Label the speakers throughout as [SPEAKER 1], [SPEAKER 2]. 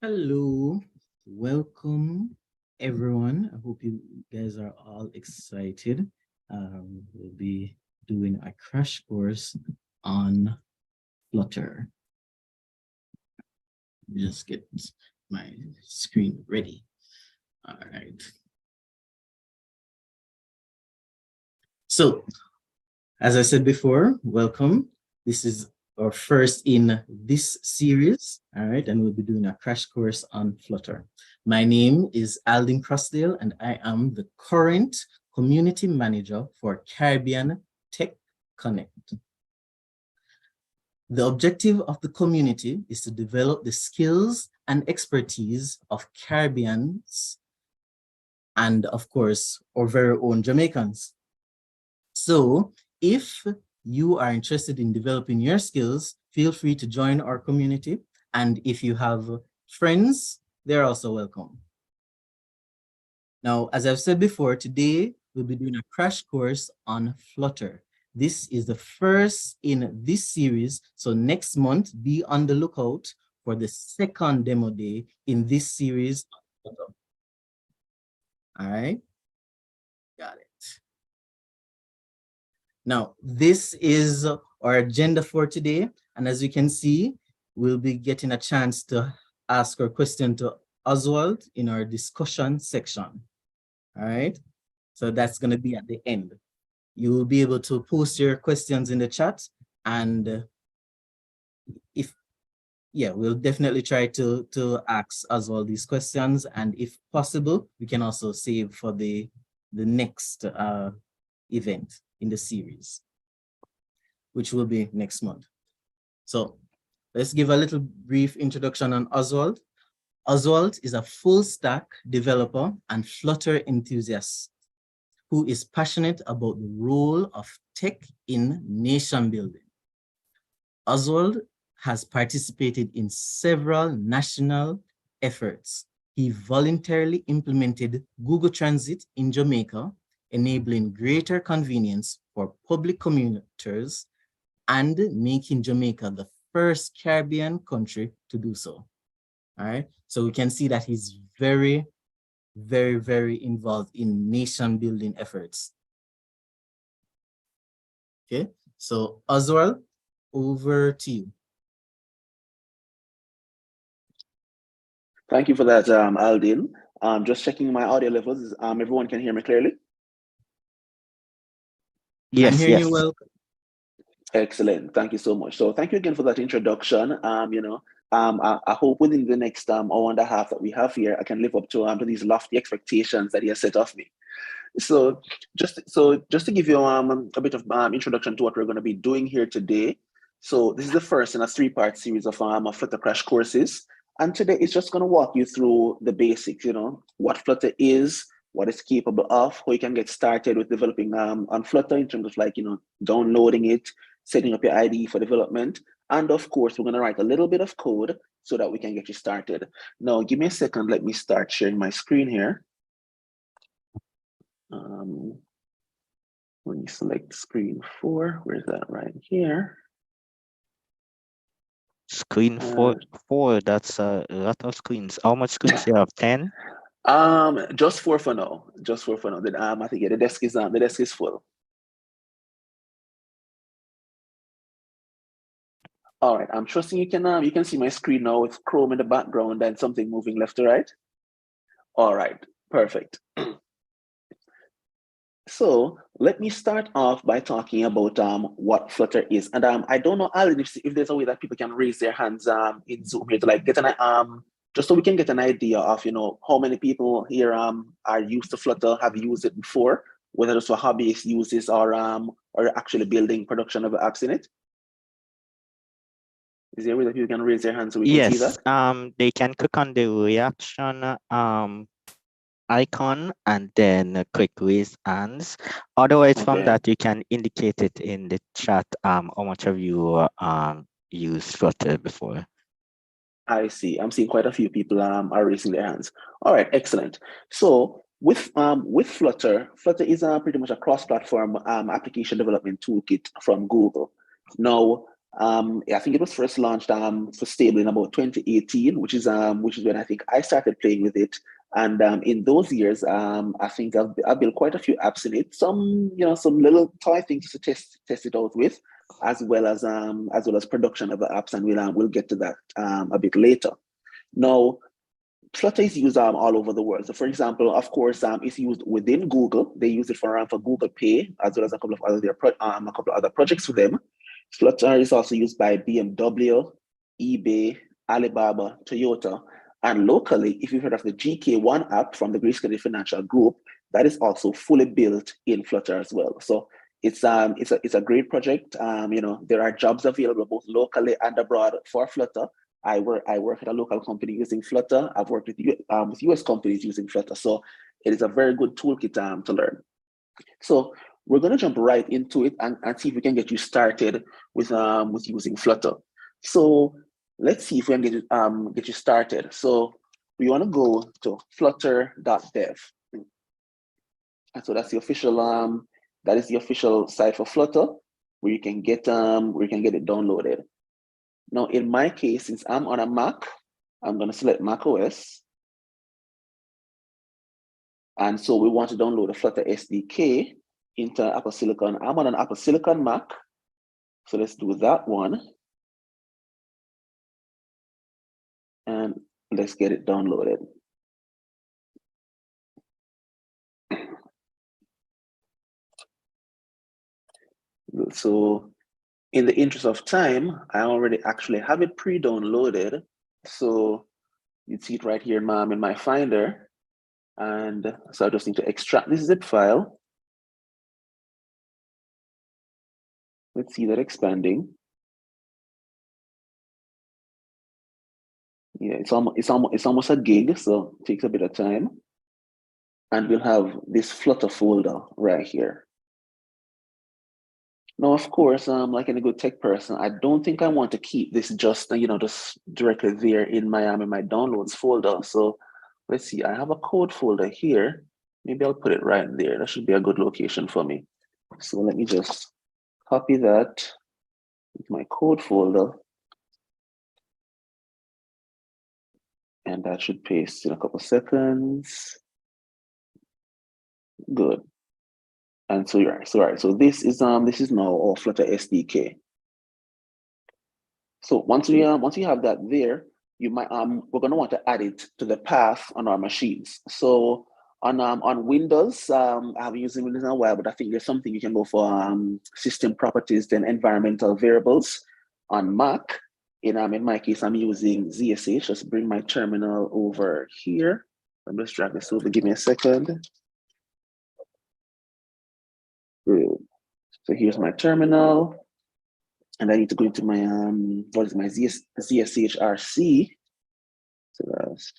[SPEAKER 1] Hello, welcome everyone. I hope you guys are all excited. We'll be doing a crash course on Flutter. Just get my screen ready. All right. So, as I said before, welcome. This is our first in this series, all right, and we'll be doing a crash course on Flutter. My name is Aldin Crossdale, and I am the current community manager for Caribbean Tech Connect. The objective of the community is to develop the skills and expertise of Caribbeans and, of course, our very own Jamaicans. So if you are interested in developing your skills, feel free to join our community. And if you have friends, they're also welcome. Now, as I've said before, today we'll be doing a crash course on Flutter. This is the first in this series. So next month, be on the lookout for the second demo day in this series. All right, got it. Now, this is our agenda for today. And as you can see, we'll be getting a chance to ask our question to Oswald in our discussion section. All right. So that's going to be at the end. You will be able to post your questions in the chat. And we'll definitely try to ask Oswald these questions. And if possible, we can also save for the next event in the series, which will be next month. So let's give a little brief introduction on Oswald. Oswald is a full stack developer and Flutter enthusiast who is passionate about the role of tech in nation building. Oswald has participated in several national efforts. He voluntarily implemented Google Transit in Jamaica, enabling greater convenience for public commuters and making Jamaica the first Caribbean country to do so. All right, so we can see that he's very, very, very involved in nation building efforts. Okay, so Oswald, over to you.
[SPEAKER 2] Thank you for that, Aldin. Just checking my audio levels. Everyone can hear me clearly?
[SPEAKER 1] Yes, I'm hearing you well.
[SPEAKER 2] Excellent. Thank you so much. So thank you again for that introduction. I hope within the next hour and a half that we have here, I can live up to these lofty expectations that he has set of me. So just to give you a bit of introduction to what we're going to be doing here today. So this is the first in a three-part series of Flutter crash courses. And today it's just going to walk you through the basics, what Flutter is, what it's capable of, how you can get started with developing on Flutter in terms of downloading it, setting up your IDE for development. And of course, we're going to write a little bit of code so that we can get you started. Now, give me a second. Let me start sharing my screen here. When you select screen 4, where's that right here?
[SPEAKER 3] Screen 4, that's a lot of screens. How much screens do you have? 10?
[SPEAKER 2] Just 4 for now. Just 4 for now. Then I think the desk is full. All right, I'm trusting you can see my screen now with Chrome in the background and something moving left to right. All right, perfect. So let me start off by talking about what Flutter is. And I don't know, Alan, if there's a way that people can raise their hands in Zoom here to get an just so we can get an idea of how many people here are used to Flutter, have used it before, whether it's for hobbyist uses or actually building production of apps in it. Is there a way that you can raise their hands so we can see that?
[SPEAKER 3] Yes, they can click on the reaction icon and then click raise hands. Otherwise, from that, you can indicate it in the chat how much have you used Flutter before.
[SPEAKER 2] I see. I'm seeing quite a few people are raising their hands. All right, excellent. So with Flutter, Flutter is pretty much a cross-platform application development toolkit from Google. Now, I think it was first launched for stable in about 2018, which is when I think I started playing with it. And in those years, I think I've built quite a few apps in it. Some little toy things to test it out with, as well as production of the apps, and we'll get to that a bit later. Now, Flutter is used all over the world. So, for example, of course, it's used within Google. They use it for Google Pay, as well as a couple of other projects for them. Flutter is also used by BMW, eBay, Alibaba, Toyota, and locally, if you've heard of the GK1 app from the Grayscale Financial Group, that is also fully built in Flutter as well. So it's a great project. There are jobs available both locally and abroad for Flutter. I work at a local company using Flutter. I've worked with US companies using Flutter. So it is a very good toolkit to learn. So we're going to jump right into it and see if we can get you started with using Flutter. So let's see if we can get you started. So we want to go to flutter.dev. And so that's the official site for Flutter, where you can get it downloaded. Now, in my case, since I'm on a Mac, I'm going to select Mac OS. And so we want to download the Flutter SDK into Apple Silicon. I'm on an Apple Silicon Mac. So let's do that one. And let's get it downloaded. So in the interest of time, I already actually have it pre-downloaded. So you'd see it right here in my Finder. And so I just need to extract this zip file. Let's see that expanding. Yeah, it's almost a gig, so it takes a bit of time. And we'll have this Flutter folder right here. Now, of course, like any good tech person, I don't think I want to keep this just directly there in my downloads folder. So let's see, I have a code folder here. Maybe I'll put it right there. That should be a good location for me. So let me just copy that into my code folder. And that should paste in a couple seconds. Good. And so so this is now our Flutter SDK. So once we have that there, you might we're going to want to add it to the path on our machines. So on Windows, I haven't used Windows in a while, but I think there's something you can go for system properties, then environmental variables. On Mac, in my case, I'm using ZSH. Just bring my terminal over here. Let me just drag this over. Give me a second. So here's my terminal, and I need to go into my what is my ZSHRC. So that's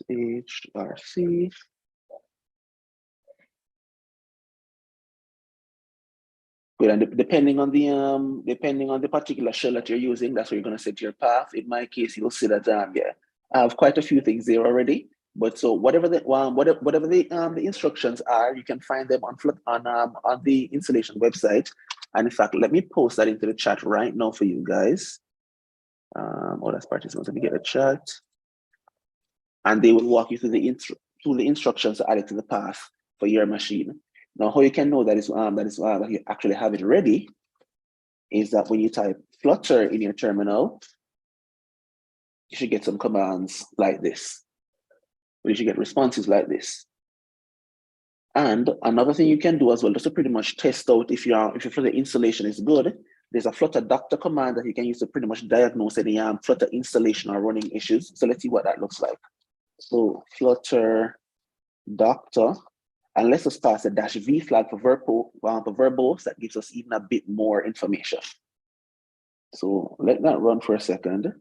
[SPEAKER 2] ZSHRC. Good, and depending on the particular shell that you're using, that's where you're going to set your path. In my case, you'll see that yeah, I have quite a few things there already. But so whatever the instructions are, you can find them on the installation website. And in fact, let me post that into the chat right now for you guys. That's participants. Let me get a chat, and they will walk you through the instructions to add it to the path for your machine. Now, how you can know that you actually have it ready is that when you type Flutter in your terminal, you should get some commands like this. You should get responses like this. And another thing you can do as well, just to pretty much test out if your Flutter installation is good, there's a Flutter doctor command that you can use to pretty much diagnose any Flutter installation or running issues. So let's see what that looks like. So Flutter doctor, and let's just pass a -v flag for verbose. That gives us even a bit more information. So let that run for a second.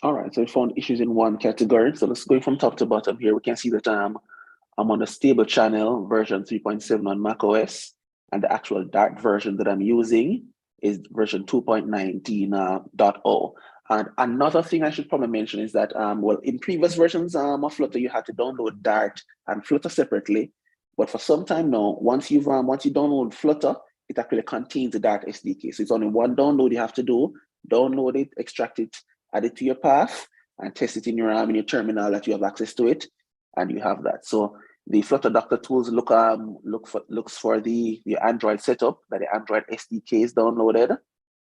[SPEAKER 2] All right, so we found issues in one category. So let's go from top to bottom here. We can see that I'm on a stable channel version 3.7 on macOS. And the actual Dart version that I'm using is version 2.19.0. And another thing I should probably mention is that, well, in previous versions of Flutter, you had to download Dart and Flutter separately. But for some time now, once you download Flutter, it actually contains the Dart SDK. So it's only one download you have to do. Download it, extract it, add it to your path, and test it in your terminal that you have access to it, and you have that. So the Flutter Doctor tools looks for the Android setup, that the Android SDK is downloaded.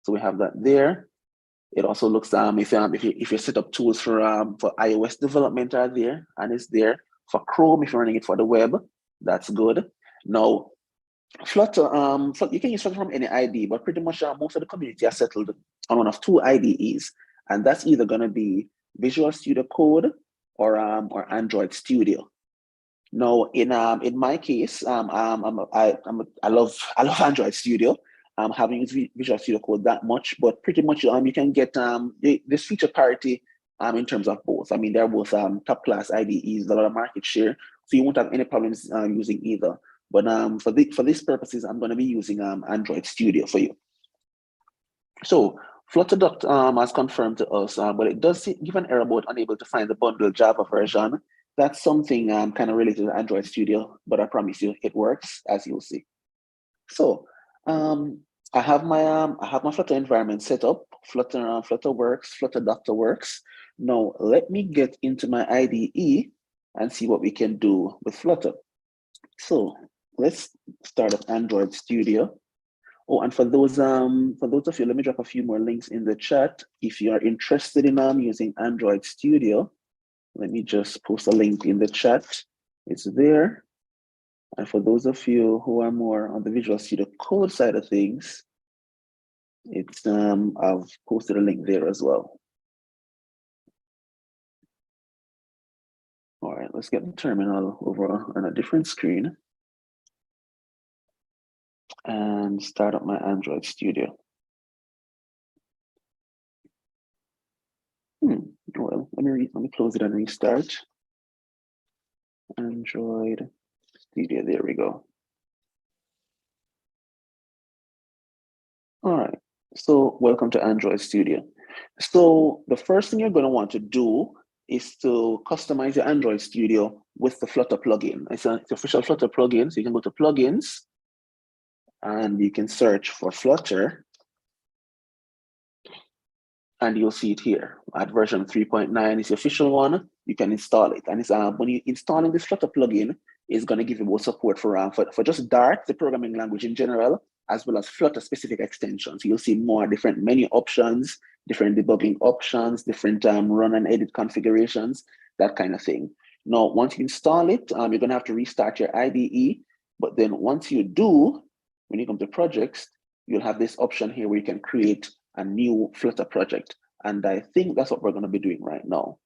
[SPEAKER 2] So we have that there. It also looks if you set up tools for iOS development are there, and it's there for Chrome if you're running it for the web. That's good. Now, Flutter, you can use Flutter from any IDE, but pretty much most of the community are settled on one of two IDEs, and that's either going to be Visual Studio Code or Android Studio. Now, in my case, I love Android Studio. I haven't used Visual Studio Code that much, but pretty much you can get this feature parity in terms of both. I mean, they're both top class IDEs, a lot of market share, so you won't have any problems using either. But for these purposes, I'm going to be using Android Studio for you. So Flutter has confirmed to us, but it does give an error about unable to find the bundled Java version. That's something kind of related to Android Studio, but I promise you it works, as you'll see. So I have my Flutter environment set up. Flutter works, Flutter Doctor works. Now let me get into my IDE and see what we can do with Flutter. So let's start up Android Studio. Oh, and for those of you, let me drop a few more links in the chat. If you are interested in using Android Studio, let me just post a link in the chat. It's there. And for those of you who are more on the Visual Studio Code side of things, it's I've posted a link there as well. All right, let's get the terminal over on a different screen and start up my Android Studio. Well, let me close it and restart. Android Studio, there we go. All right, so welcome to Android Studio. So the first thing you're going to want to do is to customize your Android Studio with the Flutter plugin. It's an official Flutter plugin, so you can go to plugins and you can search for Flutter, and you'll see it here at version 3.9 is the official one. You can install it, and it's when you're installing this Flutter plugin, it's going to give you more support for just Dart, the programming language in general, as well as Flutter specific extensions. You'll see more different menu options, different debugging options, different run and edit configurations, that kind of thing. Now, once you install it, you're going to have to restart your IDE. But then once you do, when you come to projects, you'll have this option here where you can create a new Flutter project. And I think that's what we're going to be doing right now.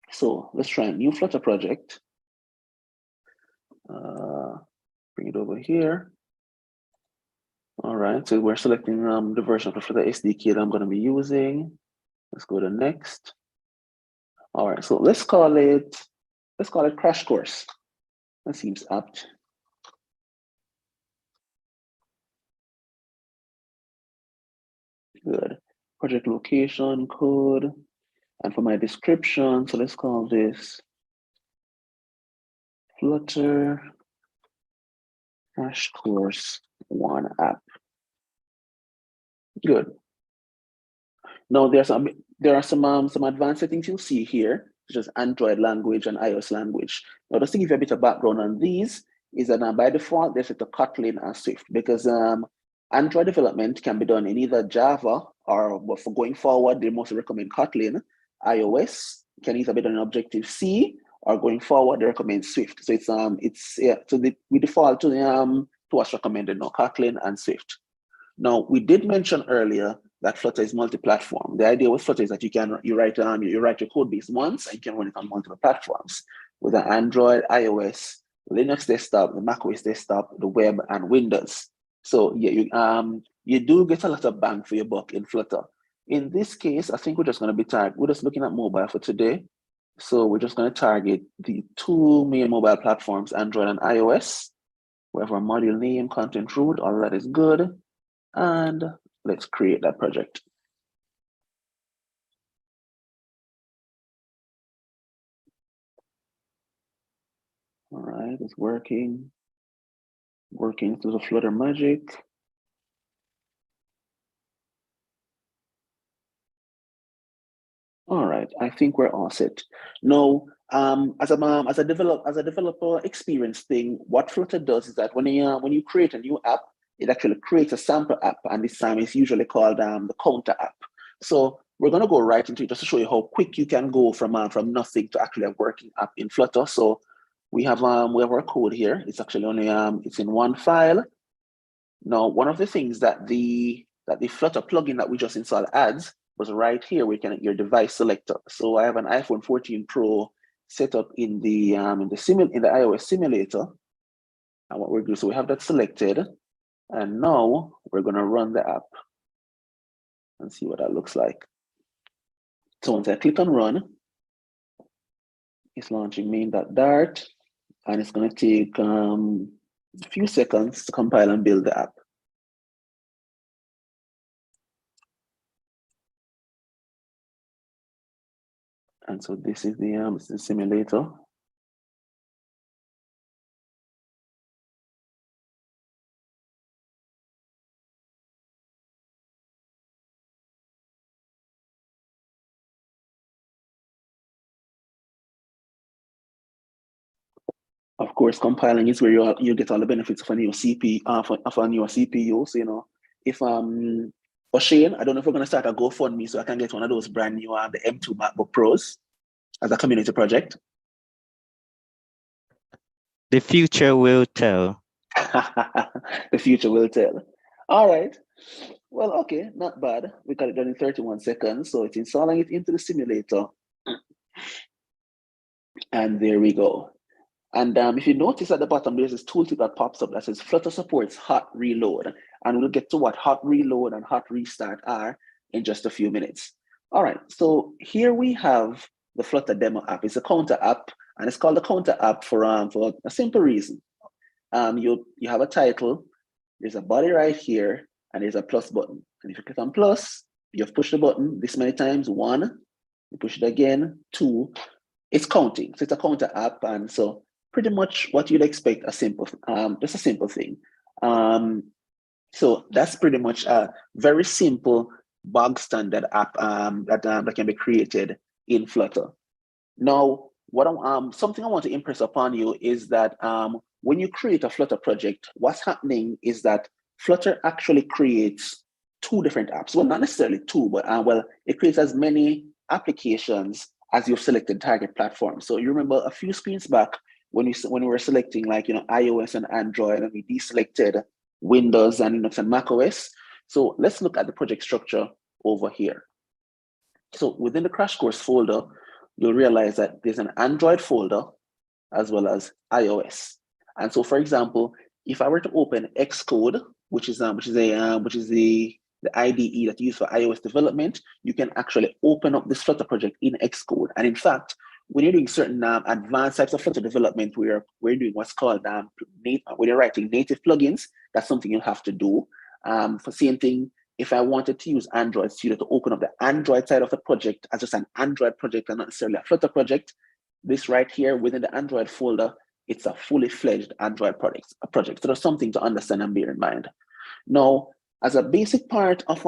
[SPEAKER 2] So let's try a new Flutter project. Bring it over here. All right, so we're selecting the version of the Flutter SDK that I'm going to be using. Let's go to next. All right, so let's call it Crash Course. That seems apt. Good. Project location, code, and for my description, so let's call this Flutter Crash Course 1 app. Good. Now there are some advanced settings you'll see here, such as Android language and iOS language. Now, just to give you a bit of background on these, is that by default they're set to Kotlin and Swift, because Android development can be done in either Java or for going forward, they mostly recommend Kotlin. iOS can either be done in Objective-C or going forward, they recommend Swift. So we default to what's recommended now, Kotlin and Swift. Now, we did mention earlier that Flutter is multi-platform. The idea with Flutter is that you write your code base once and you can run it on multiple platforms, with an Android, iOS, Linux desktop, the macOS desktop, the web, and Windows. So yeah, you do get a lot of bang for your buck in Flutter. In this case, I think we're just going to be we're just looking at mobile for today. So we're just going to target the two main mobile platforms, Android and iOS. We have our module name, content root, all that is good. And let's create that project. All right, it's working through the Flutter magic. All right, I think we're all set. Now, as a developer experience thing, what Flutter does is that when you create a new app, it actually creates a sample app, and this time it's usually called the counter app. So we're going to go right into it just to show you how quick you can go from nothing to actually a working app in Flutter. So we have our code here. It's actually only it's in one file. Now, one of the things that the Flutter plugin that we just installed adds was right here where you can your device selector. So I have an iPhone 14 Pro set up in the iOS simulator. And what we're doing, so we have that selected, and now we're going to run the app and see what that looks like. So once I click on run, it's launching main.dart, and it's going to take a few seconds to compile and build the app. And so this is the simulator. Of course, compiling is where you get all the benefits of a new CPU, of a newer CPU. So, you know, if Shane, I don't know if we're going to start a GoFundMe so I can get one of those brand new the M2 MacBook Pros as a community project.
[SPEAKER 3] The future will tell.
[SPEAKER 2] The future will tell. All right. Well, okay, not bad. We got it done in 31 seconds. So it's installing it into the simulator. And there we go. And if you notice at the bottom, there's this tooltip that pops up that says Flutter supports hot reload. And we'll get to what hot reload and hot restart are in just a few minutes. All right, so here we have the Flutter demo app. It's a counter app, and it's called the counter app for a simple reason. You have a title, there's a body right here, and there's a plus button. And if you click on plus, you've pushed the button this many times, 1, you push it again, 2, it's counting. So it's a counter app, and so pretty much what you'd expect, just a simple thing. So that's pretty much a very simple bog standard app that can be created in Flutter. Now, something I want to impress upon you is that when you create a Flutter project, what's happening is that Flutter actually creates 2 different apps. Well, not necessarily 2, but it creates as many applications as your selected target platform. So you remember a few screens back when we were selecting iOS and Android, and we deselected Windows and Linux and Mac OS. So let's look at the project structure over here. So within the Crash Course folder, you'll realize that there's an Android folder as well as iOS. And so, for example, if I were to open Xcode, which is the IDE that you use for iOS development, you can actually open up this Flutter project in Xcode. And in fact, when you're doing certain advanced types of Flutter development, we're doing what's called when you're writing native plugins, that's something you'll have to do. For same thing, if I wanted to use Android Studio to open up the Android side of the project as just an Android project and not necessarily a Flutter project, this right here within the Android folder, it's a fully fledged Android project. So there's something to understand and bear in mind. Now, as a basic part of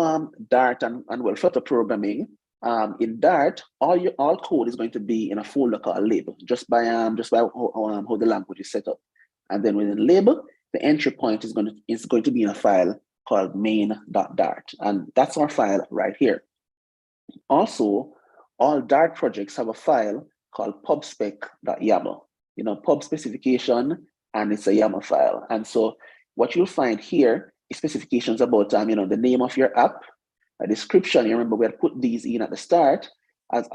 [SPEAKER 2] Dart and Flutter programming, in Dart, all code is going to be in a folder called lib, just by how the language is set up. And then within lib, the entry point is going to be in a file called main.dart, and that's our file right here. Also, all Dart projects have a file called pubspec.yaml. Pub specification, and it's a YAML file. And so what you'll find here is specifications about the name of your app, a description. You remember we had put these in at the start as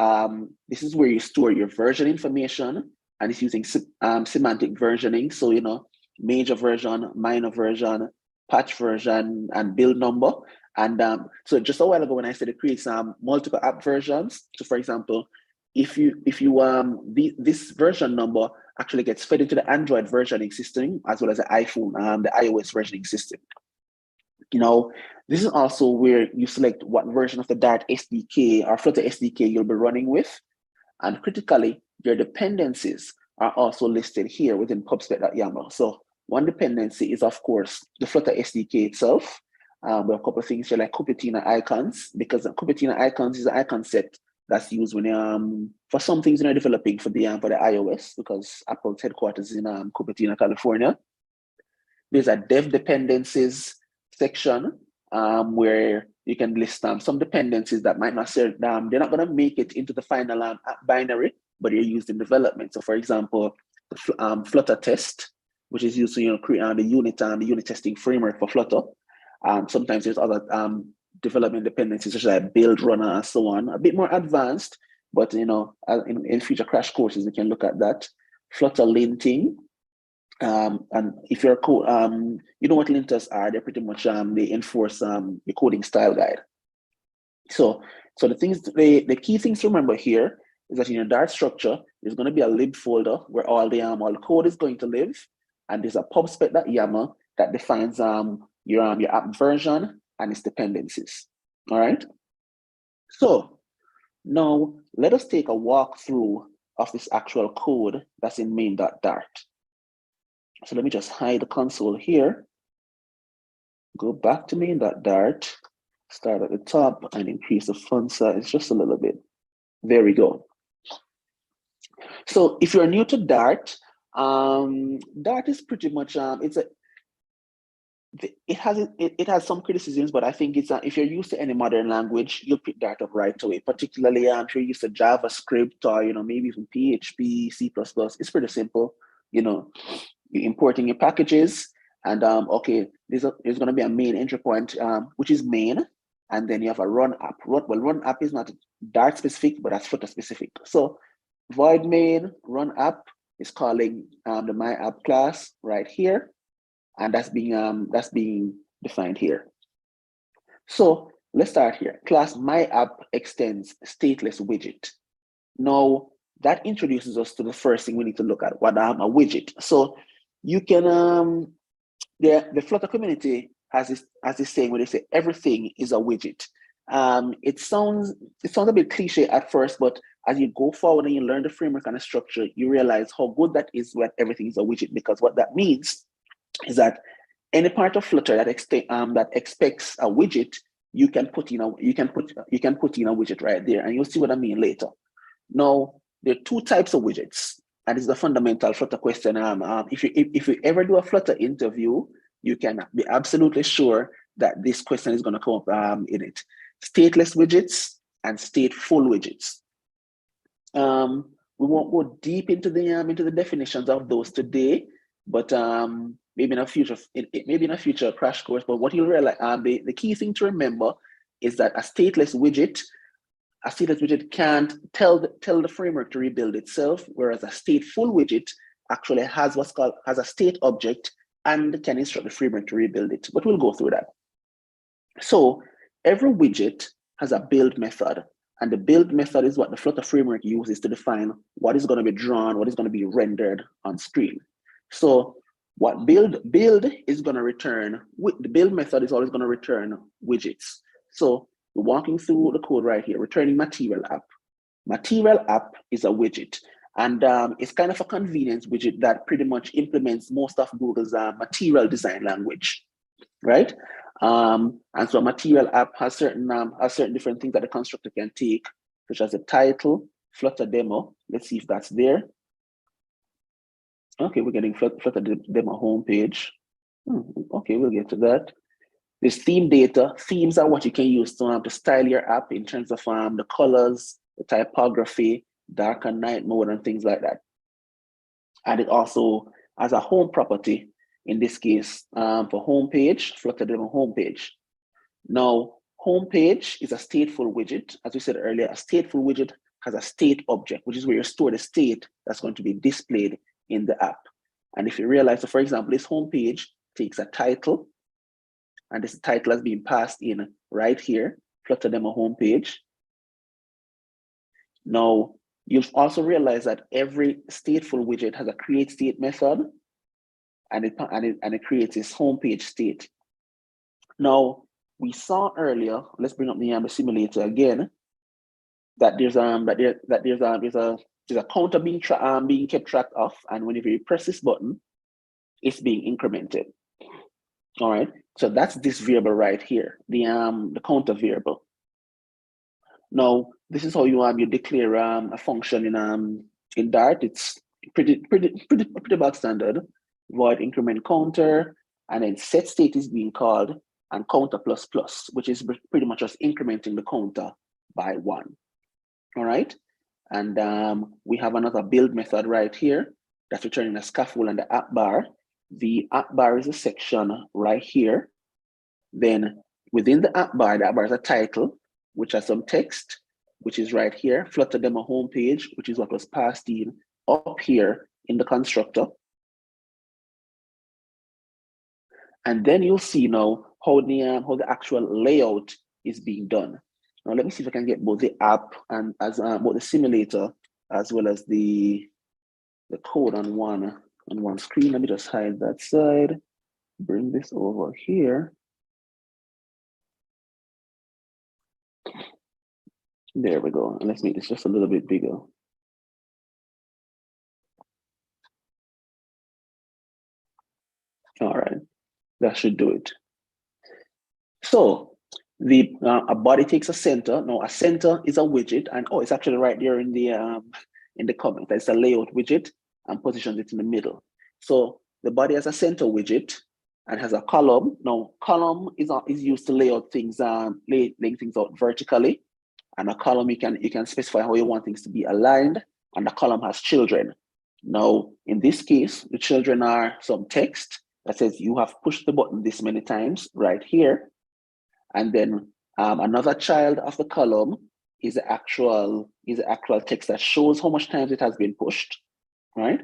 [SPEAKER 2] this is where you store your version information, and it's using semantic versioning. So major version, minor version, patch version, and build number. And so just a while ago when I said it creates multiple app versions. So for example, if you this version number actually gets fed into the Android versioning system as well as the iPhone, the iOS versioning system. This is also where you select what version of the Dart SDK or Flutter SDK you'll be running with. And critically, your dependencies are also listed here within pubspec.yaml. So one dependency is, of course, the Flutter SDK itself. There are a couple of things here like Cupertino icons, because Cupertino icons is an icon set that's used when for some things developing for the iOS, because Apple's headquarters is in Cupertino, California. There's a dev dependencies section where you can list some dependencies that might not serve they're not going to make it into the final app binary, but they're used in development. So for example, the Flutter test, which is used to create the unit testing framework for Flutter. Sometimes there's other development dependencies such as like build runner and so on, a bit more advanced, but in future crash courses we can look at that. Flutter linting. And if you're you know what linters are, they're pretty much they enforce the coding style guide. So the key things to remember here is that in your Dart structure, there's going to be a lib folder where all the code is going to live, and there's a pubspec.yaml that defines your app version and its dependencies. All right. So now let us take a walkthrough of this actual code that's in main.dart. So let me just hide the console here. Go back to main.dart, start at the top and increase the font size just a little bit. There we go. So if you're new to Dart, Dart is pretty much, it has some criticisms, but I think it's if you're used to any modern language, you'll pick Dart up right away, particularly if you're used to JavaScript or, maybe even PHP, C++, it's pretty simple. You're importing your packages, and okay, there's going to be a main entry point, which is main, and then you have a run app. Run app is not Dart specific, but that's Flutter specific. So void main run app is calling the my app class right here, and that's being defined here. So let's start here. Class my app extends stateless widget. Now that introduces us to the first thing we need to look at, what a widget. So you can the Flutter community has this saying where they say everything is a widget. It sounds a bit cliche at first, but as you go forward and you learn the framework and the structure, you realize how good that is when everything is a widget, because what that means is that any part of Flutter that expects a widget, you can put in a widget right there, and you'll see what I mean later. Now, there are two types of widgets, and it's the fundamental Flutter question. If you ever do a Flutter interview, you can be absolutely sure that this question is going to come up in it. Stateless widgets and stateful widgets. We won't go deep into the definitions of those today, but maybe in a future crash course. But what you'll realize, the key thing to remember is that a stateless widget can't tell the framework to rebuild itself, whereas a stateful widget actually has a state object and can instruct the framework to rebuild it. But we'll go through that. So every widget has a build method, and the build method is what the Flutter framework uses to define what is going to be drawn, what is going to be rendered on screen. So what build is going to return, the build method is always going to return widgets. So we're walking through the code right here, returning material app. Material app is a widget, and it's kind of a convenience widget that pretty much implements most of Google's material design language, right? And so a material app has certain different things that the constructor can take, such as the title, Flutter demo. Let's see if that's there. Okay, we're getting Flutter demo homepage. Okay, we'll get to that. There's theme data. Themes are what you can use to style your app in terms of the colors, the typography, dark and night mode, and things like that. And it also has a home property, in this case, for homepage, Flutter demo homepage. Now, homepage is a stateful widget. As we said earlier, a stateful widget has a state object, which is where you store the state that's going to be displayed in the app. And if you realize, so for example, this homepage takes a title, and this title has been passed in right here, Flutter demo homepage. Now, You'll also realize that every stateful widget has a create state method, and it creates its homepage state. Now, we saw earlier, let's bring up the simulator again, that there's a counter being kept track of, and whenever you press this button, it's being incremented. All right, so that's this variable right here, the counter variable. Now, this is how you declare a function in Dart. It's pretty bog standard. Void increment counter, and then set state is being called, and counter plus plus, which is pretty much just incrementing the counter by 1. All right, and we have another build method right here that's returning a scaffold and the app bar. The app bar is a section right here. Then within the app bar is a title, which has some text, which is right here, Flutter demo homepage, which is what was passed in up here in the constructor. And then you'll see now how the actual layout is being done. Now let me see if I can get both the app and both the simulator as well as the code on one screen. Let me just hide that side. Bring this over here. There we go. And let's make this just a little bit bigger. All right, that should do it. So a body takes a center. Now a center is a widget, and it's actually right there in the comment. It's a layout widget and positions it in the middle. So the body has a center widget and has a column. Now column is used to lay out things, laying things out vertically. And a column, you can specify how you want things to be aligned, and the column has children. Now, in this case, the children are some text that says you have pushed the button this many times right here. And then another child of the column is the actual text that shows how much times it has been pushed, right?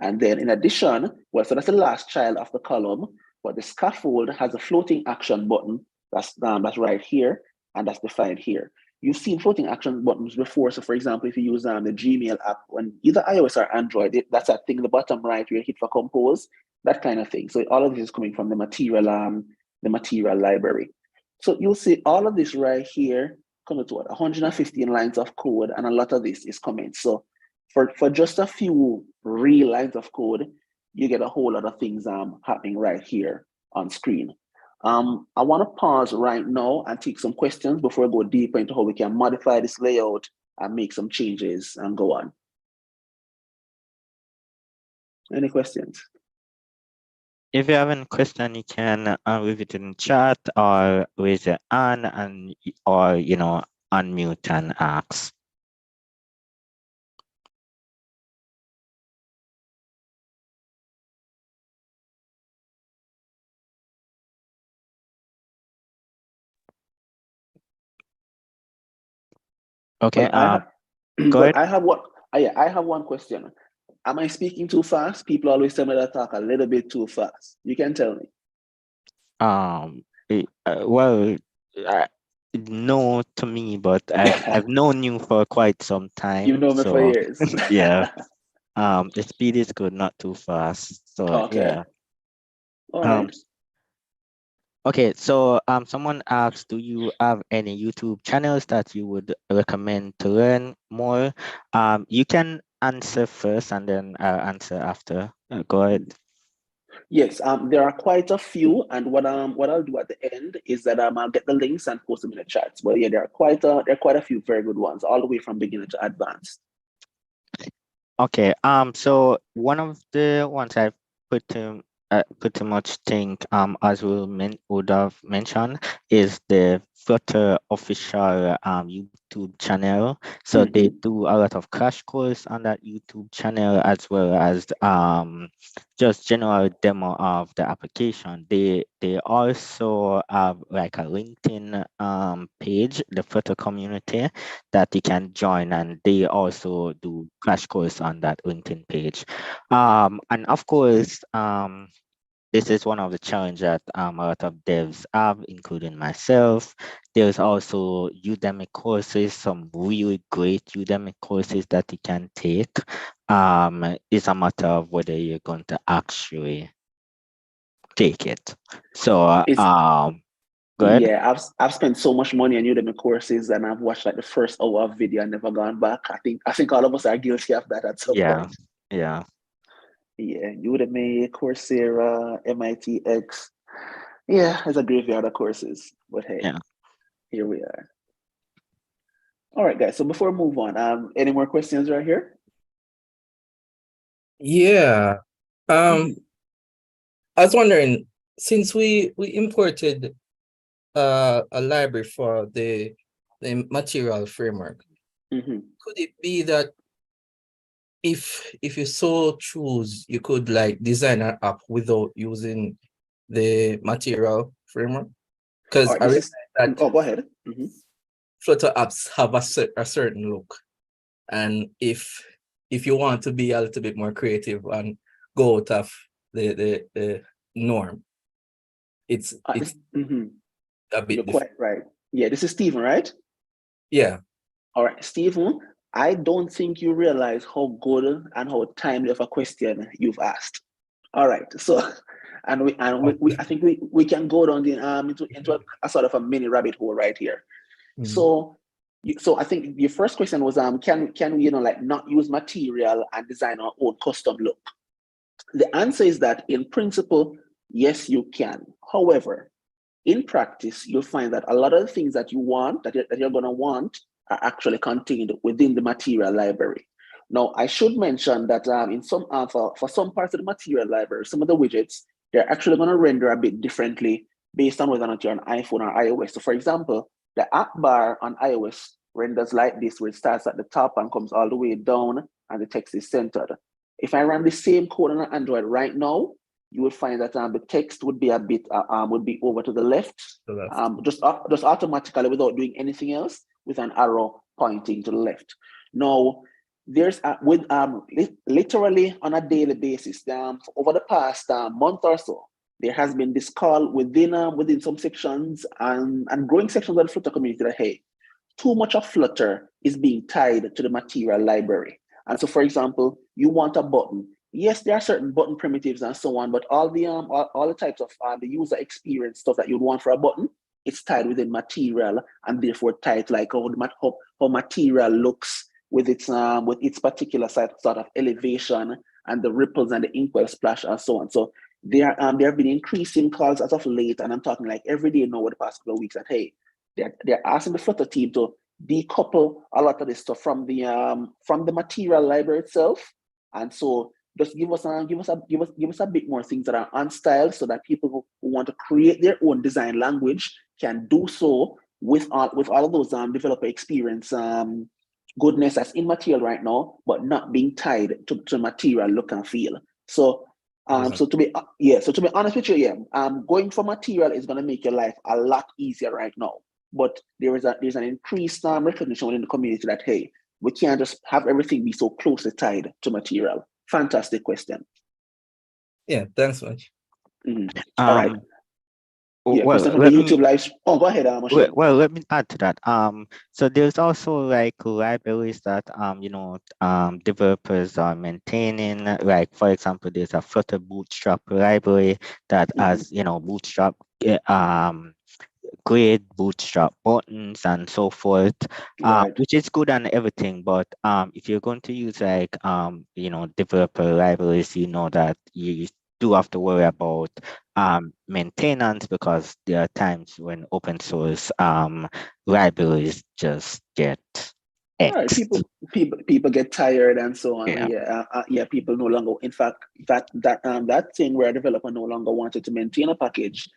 [SPEAKER 2] And then in addition, well, so that's the last child of the column, but the scaffold has a floating action button that's right here, and that's defined here. You've seen floating action buttons before. So for example, if you use the Gmail app on either iOS or Android, that's that thing in the bottom right where you hit for compose, that kind of thing. So all of this is coming from the material library. So you'll see all of this right here coming to 115 lines of code, and a lot of this is comments. So for just a few real lines of code, you get a whole lot of things happening right here on screen. I want to pause right now and take some questions before I go deeper into how we can modify this layout and make some changes and go on. Any questions?
[SPEAKER 3] If you have any question, you can leave it in chat or raise your hand or unmute and ask. Okay. Go ahead.
[SPEAKER 2] I have one question. Am I speaking too fast? People always tell me that I talk a little bit too fast. You can tell me.
[SPEAKER 3] No to me, but I've known you for quite some time.
[SPEAKER 2] You know me for years.
[SPEAKER 3] Yeah. The speed is good, not too fast. So
[SPEAKER 2] okay.
[SPEAKER 3] Yeah.
[SPEAKER 2] All right.
[SPEAKER 3] Okay, so someone asked, do you have any YouTube channels that you would recommend to learn more? You can answer first and then I'll answer after. Go ahead.
[SPEAKER 2] Yes, there are quite a few, and what I'll do at the end is that I'll get the links and post them in the chats. But yeah, there are quite a few very good ones, all the way from beginner to advanced.
[SPEAKER 3] Okay. So one of the ones I've pretty much think as we would have mentioned is the Flutter official YouTube channel. So they do a lot of crash course on that YouTube channel, as well as just general demo of the application. They also have like a LinkedIn page, the Flutter community, that you can join, and they also do crash course on that LinkedIn page. And of course, this is one of the challenges that a lot of devs have, including myself. There's also Udemy courses, some really great Udemy courses that you can take. It's a matter of whether you're going to actually take it. So,
[SPEAKER 2] It's
[SPEAKER 3] good.
[SPEAKER 2] Yeah, I've spent so much money on Udemy courses, and I've watched like the first hour of video and never gone back. I think all of us are guilty of that at some
[SPEAKER 3] Yeah,
[SPEAKER 2] point.
[SPEAKER 3] yeah,
[SPEAKER 2] Yeah, Udemy, Coursera, MITx. Yeah, it's a graveyard of courses. But hey,
[SPEAKER 3] yeah.
[SPEAKER 2] here we are. All right, guys. So before we move on, any more questions right here?
[SPEAKER 4] Yeah. I was wondering, since we imported a library for the material framework,
[SPEAKER 2] Mm-hmm.
[SPEAKER 4] could it be that if you so choose, you could like design an app without using the material framework?
[SPEAKER 2] All
[SPEAKER 4] Because
[SPEAKER 2] right,
[SPEAKER 4] I
[SPEAKER 2] this
[SPEAKER 4] realize
[SPEAKER 2] is.
[SPEAKER 4] that
[SPEAKER 2] Oh, go ahead. Mm-hmm.
[SPEAKER 4] Flutter apps have a certain look, and if you want to be a little bit more creative and go out of the norm, it's
[SPEAKER 2] Mm-hmm.
[SPEAKER 4] a bit
[SPEAKER 2] You're
[SPEAKER 4] different.
[SPEAKER 2] quite right. Yeah, this is Stephen, right?
[SPEAKER 4] Yeah.
[SPEAKER 2] All right, Stephen, I don't think you realize how good and how timely of a question you've asked. All right, so I think we can go down into a sort of a mini rabbit hole right here. So so I think your first question was can we like not use material and design our own custom look? The answer is that in principle, yes, you can. However, in practice, you'll find that a lot of the things that you want, that you're going to want, are actually contained within the material library. Now, I should mention that in some for some parts of the material library, some of the widgets, they're actually going to render a bit differently based on whether or not you're on iPhone or iOS. So for example, the app bar on iOS renders like this, where it starts at the top and comes all the way down and the text is centered. If I run the same code on Android right now, you will find that the text would be a bit would be over to the left, just automatically without doing anything else, with an arrow pointing to the left. Now, there's literally on a daily basis, over the past month or so, there has been this call within some sections and growing sections of the Flutter community that hey, too much of Flutter is being tied to the material library. And so, for example, you want a button. Yes, there are certain button primitives and so on, but all the types of the user experience stuff that you'd want for a button, it's tied within material and therefore tied to like how material looks with its particular sort of elevation and the ripples and the inkwell splash and so on. So there have been increasing calls as of late, and I'm talking like every day now over the past couple of weeks that hey, they're asking the Flutter team to decouple a lot of this stuff from the material library itself, and so just give us a bit more things that are on style, so that people who want to create their own design language can do so with all of those developer experience goodness that's in material right now, but not being tied to material look and feel. So so to be honest with you, yeah, going for material is going to make your life a lot easier right now. But there's an increased recognition within the community that hey, we can't just have everything be so closely tied to material. Fantastic question.
[SPEAKER 4] Yeah, thanks much.
[SPEAKER 2] All right. Yeah,
[SPEAKER 3] Well,
[SPEAKER 2] question from the YouTube live. Oh, go ahead, Machine.
[SPEAKER 3] well, let me add to that. So there's also like libraries that developers are maintaining. Like for example, there's a Flutter Bootstrap library that has Bootstrap create Bootstrap buttons and so forth,
[SPEAKER 2] Right.
[SPEAKER 3] which is good and everything. But if you're going to use like developer libraries, you know that you do have to worry about maintenance, because there are times when open source libraries just get
[SPEAKER 2] Right.
[SPEAKER 3] X.
[SPEAKER 2] People get tired and so on.
[SPEAKER 3] Yeah.
[SPEAKER 2] Yeah, people no longer. In fact, that thing where a developer no longer wanted to maintain a package.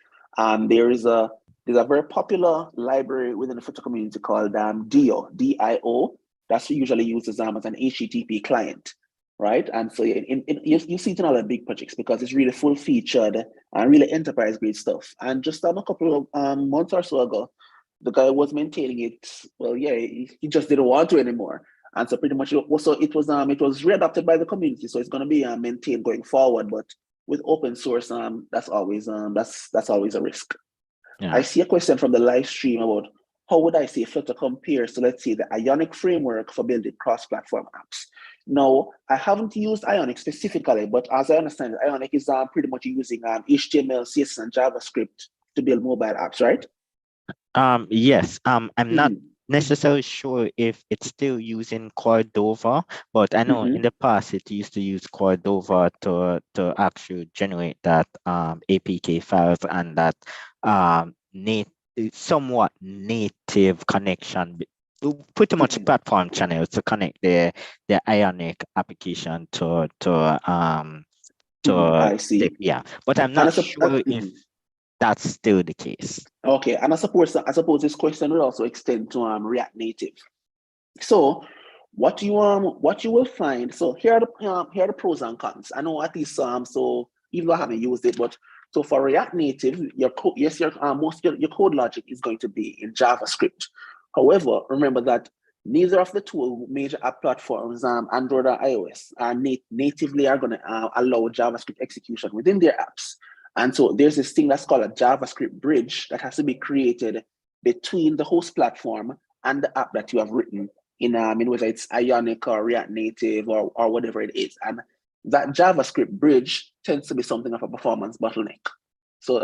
[SPEAKER 2] There's a very popular library within the Flutter community called Dio, DIO. That's usually used as an HTTP client, right? And so you see it in all the big projects because it's really full featured and really enterprise grade stuff. And just a couple of months or so ago, the guy was maintaining it. Well, yeah, he just didn't want to anymore. And so pretty much it was readopted by the community. So it's going to be maintained going forward. But with open source, that's always a risk.
[SPEAKER 3] Yeah.
[SPEAKER 2] I see a question from the live stream about how would I say Flutter compares to, let's say, the Ionic framework for building cross-platform apps. Now, I haven't used Ionic specifically, but as I understand it, Ionic is pretty much using HTML, CSS, and JavaScript to build mobile apps, right?
[SPEAKER 3] Yes. I'm not necessarily sure if it's still using Cordova, but I know in the past it used to use Cordova to actually generate that APK files and that somewhat native connection, pretty much platform channels to connect the Ionic application to
[SPEAKER 2] I see.
[SPEAKER 3] yeah. But I'm not sure if that's still the case.
[SPEAKER 2] Okay, and I suppose this question will also extend to React Native. So what you will find, so here are the pros and cons. I know at least so even though I haven't used it, but so for React Native, your code logic is going to be in JavaScript. However, remember that neither of the two major app platforms, Android or iOS, are natively are going to allow JavaScript execution within their apps. And so there's this thing that's called a JavaScript bridge that has to be created between the host platform and the app that you have written in whether it's Ionic or React Native or whatever it is. And that JavaScript bridge tends to be something of a performance bottleneck. So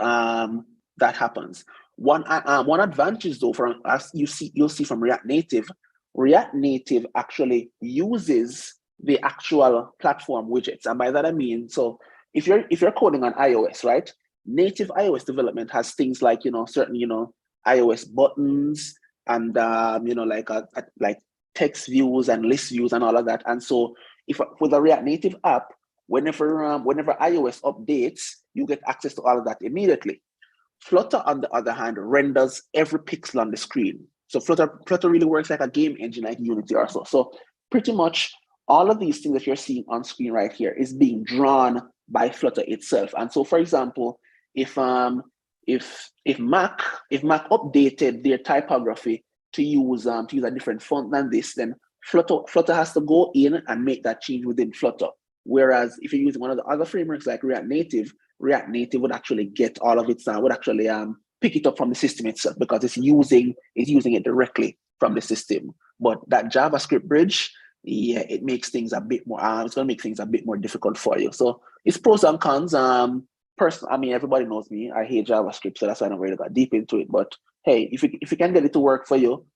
[SPEAKER 2] that happens. One advantage though, as you'll see from React Native actually uses the actual platform widgets. And by that I mean, so if you're coding on iOS, right? Native iOS development has things like certain iOS buttons and like text views and list views and all of that. And so if with a React Native app, whenever iOS updates, you get access to all of that immediately. Flutter, on the other hand, renders every pixel on the screen. So Flutter really works like a game engine, like Unity or so. So pretty much all of these things that you're seeing on screen right here is being drawn by Flutter itself. And so, for example, if Mac updated their typography to use a different font than this, then Flutter has to go in and make that change within Flutter. Whereas if you're using one of the other frameworks like React Native would actually get all of its would actually pick it up from the system itself because it's using it directly from the system. But that JavaScript bridge, yeah, it makes things a bit more. It's going to make things a bit more difficult for you. So it's pros and cons. Personally, I mean, everybody knows me. I hate JavaScript, so that's why I don't really got deep into it. But hey, if you can get it to work for you,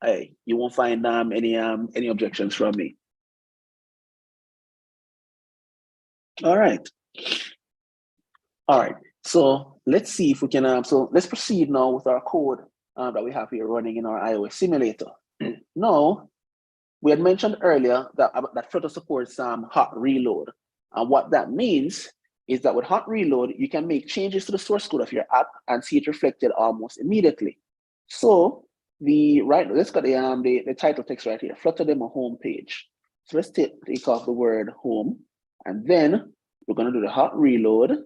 [SPEAKER 2] hey, you won't find any objections from me. All right. So let's see if we can. So let's proceed now with our code that we have here running in our iOS simulator. Now, we had mentioned earlier that Flutter supports hot reload, and what that means is that with hot reload, you can make changes to the source code of your app and see it reflected almost immediately. So let's got the title text right here, Flutter demo home page. So let's take off the word home, and then we're going to do the hot reload.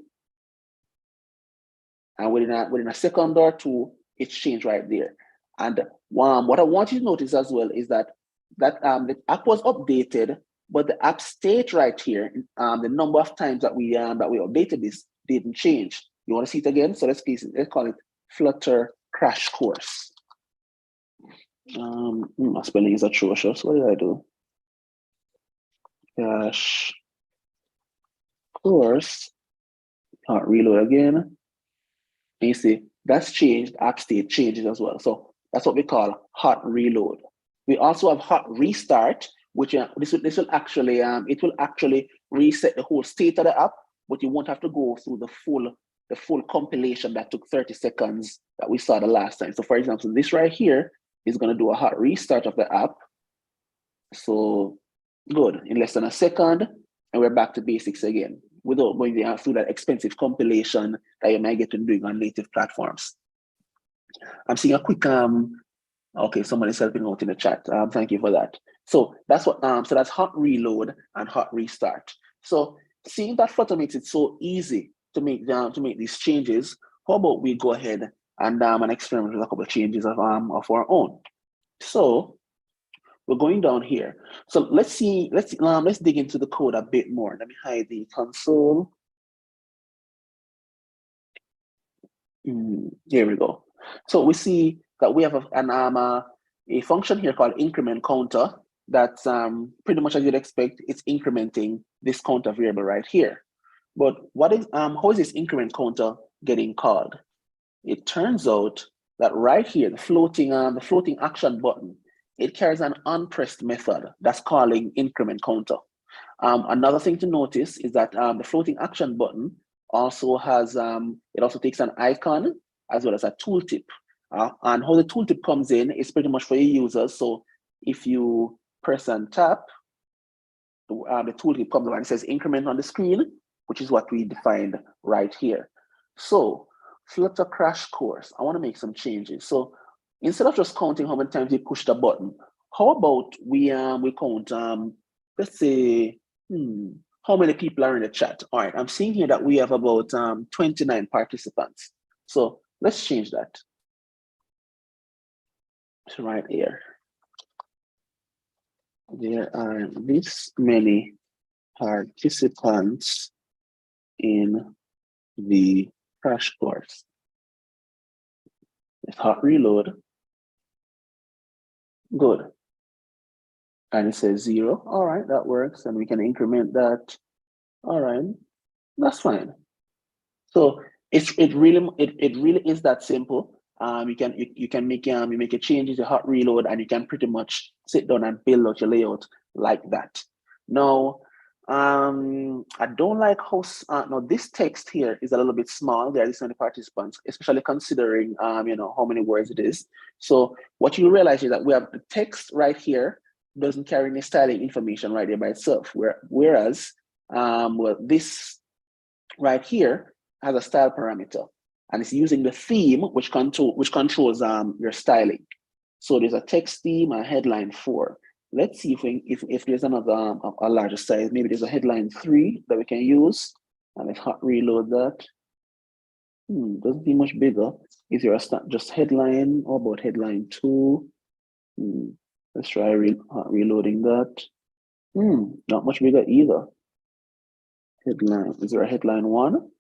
[SPEAKER 2] And within a second or two, it's changed right there. And what I want you to notice as well is that the app was updated, but the app state right here, the number of times that we updated this didn't change. You want to see it again? So let's call it Flutter crash course. My spelling is atrocious. What did I do? Crash course. Reload again. And you see that's changed. App state changes as well. So that's what we call hot reload. We also have hot restart, which this will actually it will actually reset the whole state of the app, but you won't have to go through the full compilation that took 30 seconds that we saw the last time. So for example, this right here is going to do a hot restart of the app. So good, in less than a second, and we're back to basics again, without going through that expensive compilation that you might get to doing on native platforms. I'm seeing a quick okay, somebody's helping out in the chat. Thank you for that. So that's what so that's hot reload and hot restart. So seeing that Flutter makes it so easy to make these changes, how about we go ahead and experiment with a couple of changes of our own. So we're going down here. So let's dig into the code a bit more. Let me hide the console. Here we go. So we see that we have a function here called increment counter that's pretty much as you'd expect, it's incrementing this counter variable right here. But what is how is this increment counter getting called? It turns out that right here, the floating action button, it carries an unpressed method that's calling increment counter. Another thing to notice is that the floating action button also has, it also takes an icon as well as a tooltip. And how the tooltip comes in is pretty much for your users. So if you press and tap, the tooltip comes around and says increment on the screen, which is what we defined right here. So Flutter crash course, I want to make some changes. So instead of just counting how many times you push the button, how about we count, let's say, how many people are in the chat? All right, I'm seeing here that we have about 29 participants. So let's change that to right here. There are this many participants in the crash course. Let's hot reload. Good. And it says 0. All right, that works. And we can increment that. All right, that's fine. So it really is that simple. You can make you make a change to hot reload, and you can pretty much sit down and build out your layout like that. Now, I don't like how now this text here is a little bit small. There are this many participants, especially considering you know how many words it is. So what you realize is that we have the text right here doesn't carry any styling information right there by itself. Whereas well, this right here has a style parameter, and it's using the theme which controls your styling. So there's a text theme, a headline 4. Let's see if there's another a larger size. Maybe there's a headline 3 that we can use, and let's hot reload that. Doesn't seem much bigger. Is there a just headline? Or about headline 2? Let's try reloading that. Not much bigger either. Headline, is there a headline 1?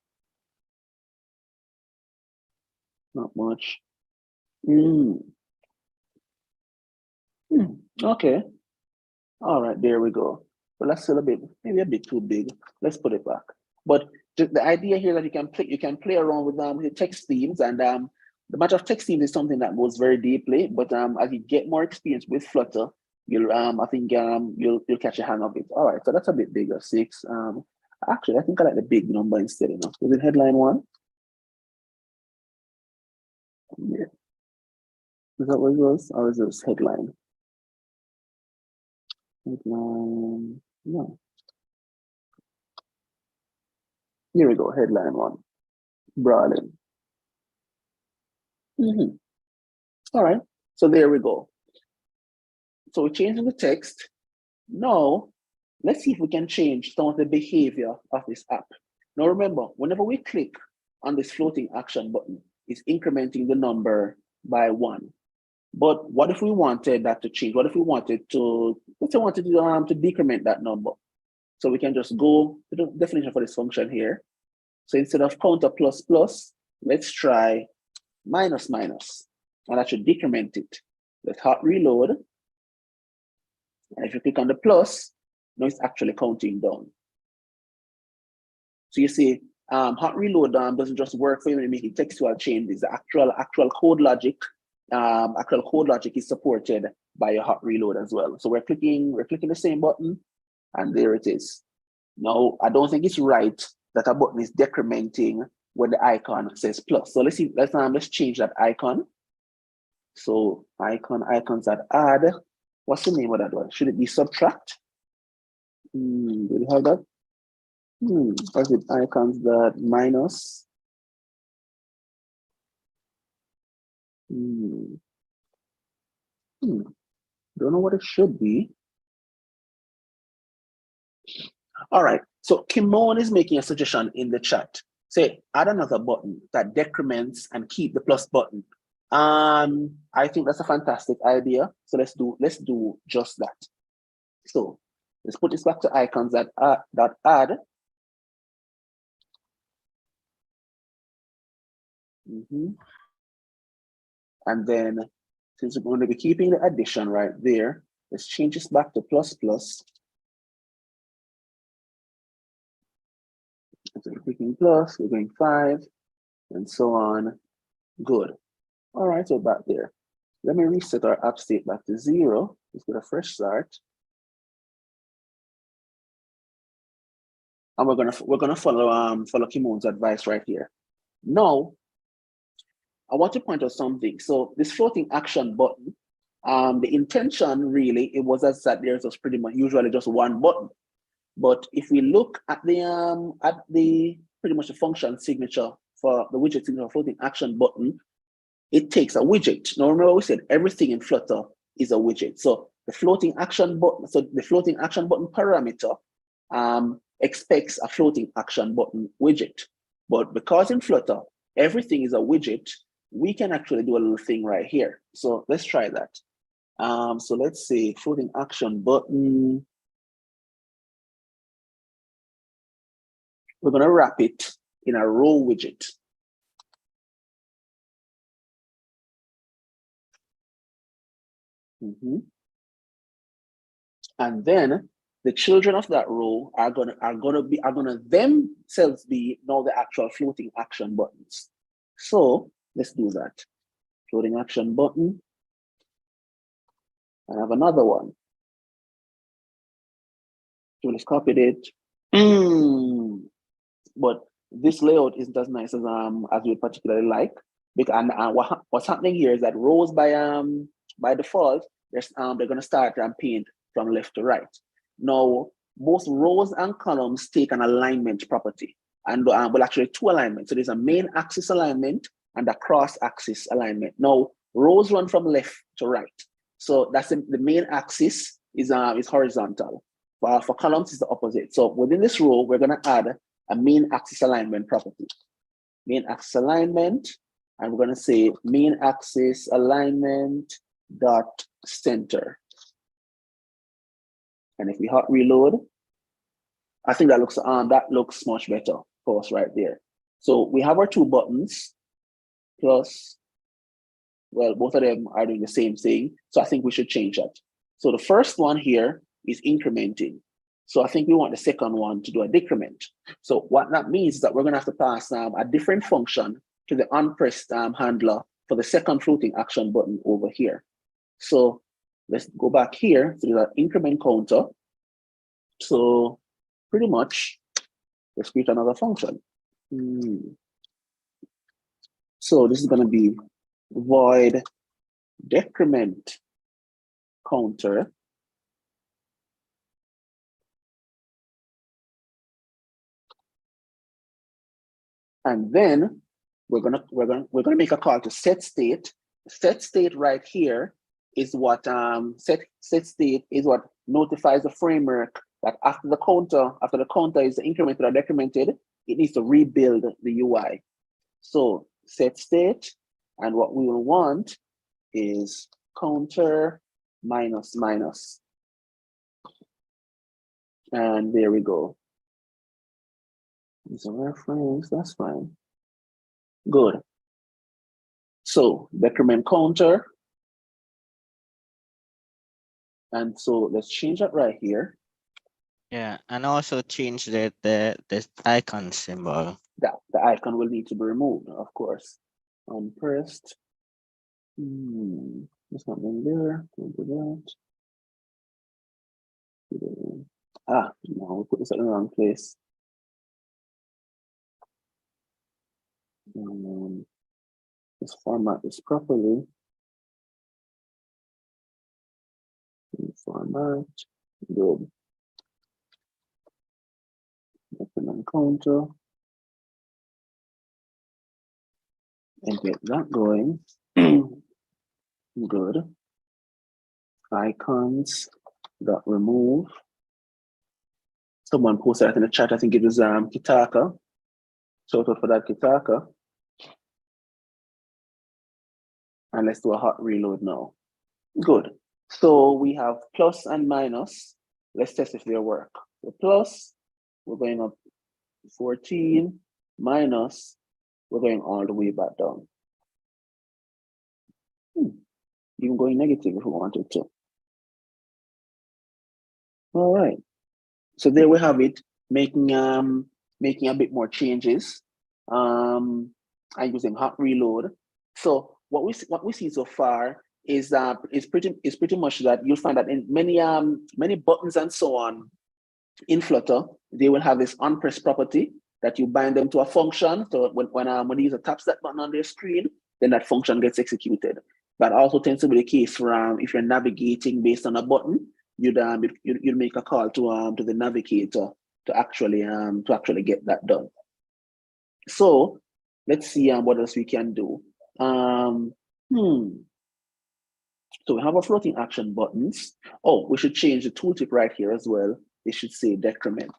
[SPEAKER 2] Not much. Okay. All right, there we go. But that's still maybe a bit too big. Let's put it back. But the idea here that you can play around with the text themes, and the matter of text themes is something that goes very deeply. But as you get more experience with Flutter, you'll I think you'll catch a hang of it. All right, so that's a bit bigger, 6. Actually, I think I like the big number instead. You know, was it headline 1? Yeah. Is that what it was? Or is it headline? Headline, no. Here we go, headline 1. Brawling. All right, so there we go. So we're changing the text. Now, let's see if we can change some of the behavior of this app. Now remember, whenever we click on this floating action button, it's incrementing the number by 1. But what if we wanted that to change? What if we wanted to, let's say we wanted to decrement that number? So we can just go to the definition for this function here. So instead of counter plus plus, let's try minus minus, and that should decrement it. Let's hot reload. And if you click on the plus, now it's actually counting down. So you see, hot reload doesn't just work for you when you're making textual changes. The actual code logic, is supported by your hot reload as well. So we're clicking the same button, and there it is. Now, I don't think it's right that a button is decrementing when the icon says plus. So let's change that icon. So icons that add. What's the name of that one? Should it be subtract? Do we have that? Or is it icons that minus? Don't know what it should be. All right, so Kimon is making a suggestion in the chat. Say, add another button that decrements and keep the plus button. I think that's a fantastic idea. So let's do just that. So let's put this back to icons that add. And then since we're going to be keeping the addition right there, let's change this back to plus plus. So we're clicking plus, we're going 5, and so on. Good. All right, so back there. Let me reset our app state back to 0. Let's get a fresh start. And we're gonna follow Kimon's advice right here. Now, I want to point out something. So this floating action button, the intention really, it was as that there's just pretty much usually just one button. But if we look at the pretty much the function signature for the widget signature floating action button, it takes a widget. Now remember we said everything in Flutter is a widget. So the floating action button, parameter expects a floating action button widget. But because in Flutter, everything is a widget, we can actually do a little thing right here. So let's try that. So let's say floating action button. We're gonna wrap it in a row widget. And then the children of that row are gonna themselves be now the actual floating action buttons. So let's do that. Floating action button. I have another one. So let's copy it. But this layout isn't as nice as we would particularly like. Because what's happening here is that rows by default, they're gonna start and paint from left to right. Now, both rows and columns take an alignment property, and well, actually 2 alignments. So there's a main axis alignment and a cross axis alignment. Now, rows run from left to right. So that's the main axis is horizontal. For columns, it's the opposite. So within this row, we're gonna add a main axis alignment property. Main axis alignment, and we're gonna say main axis alignment dot center. And if we hot reload, I think that looks much better for us right there. So we have our 2 buttons plus, well, both of them are doing the same thing. So I think we should change that. So the first one here is incrementing. So I think we want the second one to do a decrement. So what that means is that we're gonna have to pass a different function to the unpressed handler for the second floating action button over here. So let's go back here to the increment counter. So pretty much, let's create another function. So this is gonna be void decrement counter. And then we're gonna make a call to set state. Set state right here is what set state is what notifies the framework that after the counter is incremented or decremented, it needs to rebuild the UI. So set state, and what we will want is counter minus minus. And there we go. It's a reference, that's fine. Good. So decrement counter. And so let's change that right here.
[SPEAKER 3] Yeah, and also change the icon symbol.
[SPEAKER 2] The icon will need to be removed, of course. Unpressed. There's nothing there. Don't do that. No, we put this in the wrong place. Let's format this properly. Format. Good. Decrement counter. And get that going. Good. Icons dot remove. Someone posted that in the chat. I think it was Kitaka. Shout out for that, Kitaka. And let's do a hot reload now. Good. So we have plus and minus. Let's test if they work. So plus, we're going up 14, minus, We're going all the way back down. Even going negative if we wanted to. All right. So there we have it, making a bit more changes. I'm using hot reload. So what we see so far is pretty much that you'll find that in many buttons and so on in Flutter, they will have this onPress property that you bind them to a function. So when the user taps that button on their screen, then that function gets executed. That also tends to be the case for if you're navigating based on a button, you'd make a call to the navigator to actually get that done. So let's see what else we can do. So we have our floating action buttons. Oh, we should change the tooltip right here as well. It should say decrement.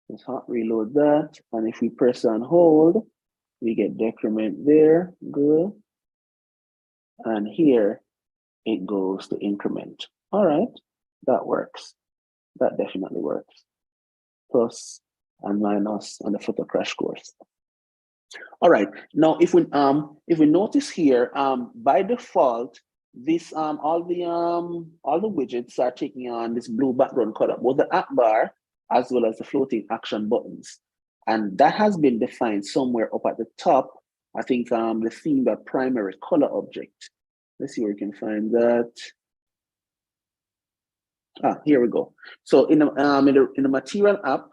[SPEAKER 2] Let's hot reload that. And if we press and hold, we get decrement there, good. And here it goes to increment. All right, that works. That definitely works. Plus and minus on the Flutter crash course. All right, now if we notice here, by default, this all the widgets are taking on this blue background color, both the app bar as well as the floating action buttons. And that has been defined somewhere up at the top. I think the theme.primary color object. Let's see where we can find that. Here we go. So in the material app,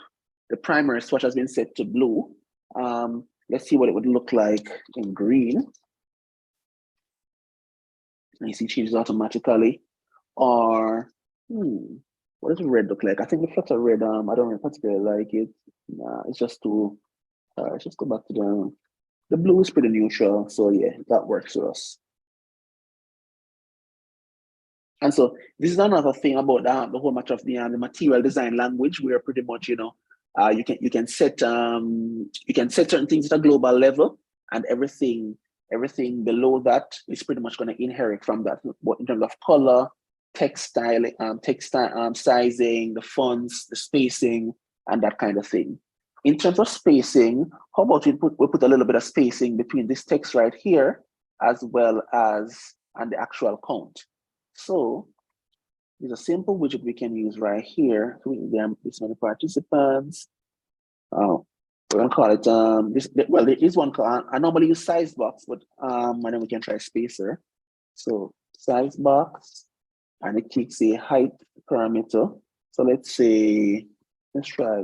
[SPEAKER 2] the primary swatch has been set to blue. Let's see what it would look like in green. And you see changes automatically. Or what does red look like? I think the Flutter red, I don't particularly like it. Nah, it's just too, let's just go back to the blue is pretty neutral. So yeah, that works for us. And so this is another thing about the whole much of the material design language, where pretty much, you can set certain things at a global level, and everything below that is pretty much going to inherit from that, in terms of color, text style, sizing, the fonts, the spacing, and that kind of thing. In terms of spacing, how about we put a little bit of spacing between this text right here, as well as and the actual count. So there's a simple widget we can use right here. This many participants. Oh, we're gonna call it well, there is one called, I normally use size box, but and then we can try spacer. So size box, and it takes a height parameter. So let's try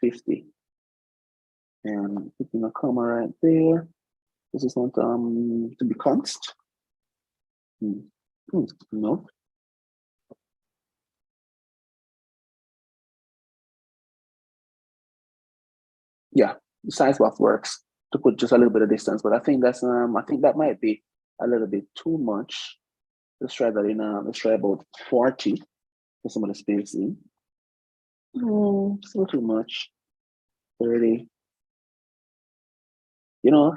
[SPEAKER 2] 50. And putting a comma right there. This is not to be const. No. Yeah, the size box works to put just a little bit of distance, but I think that's I think that might be a little bit too much. Let's try that in let's try about 40 for some of the spacing. It's not too much. 30. Now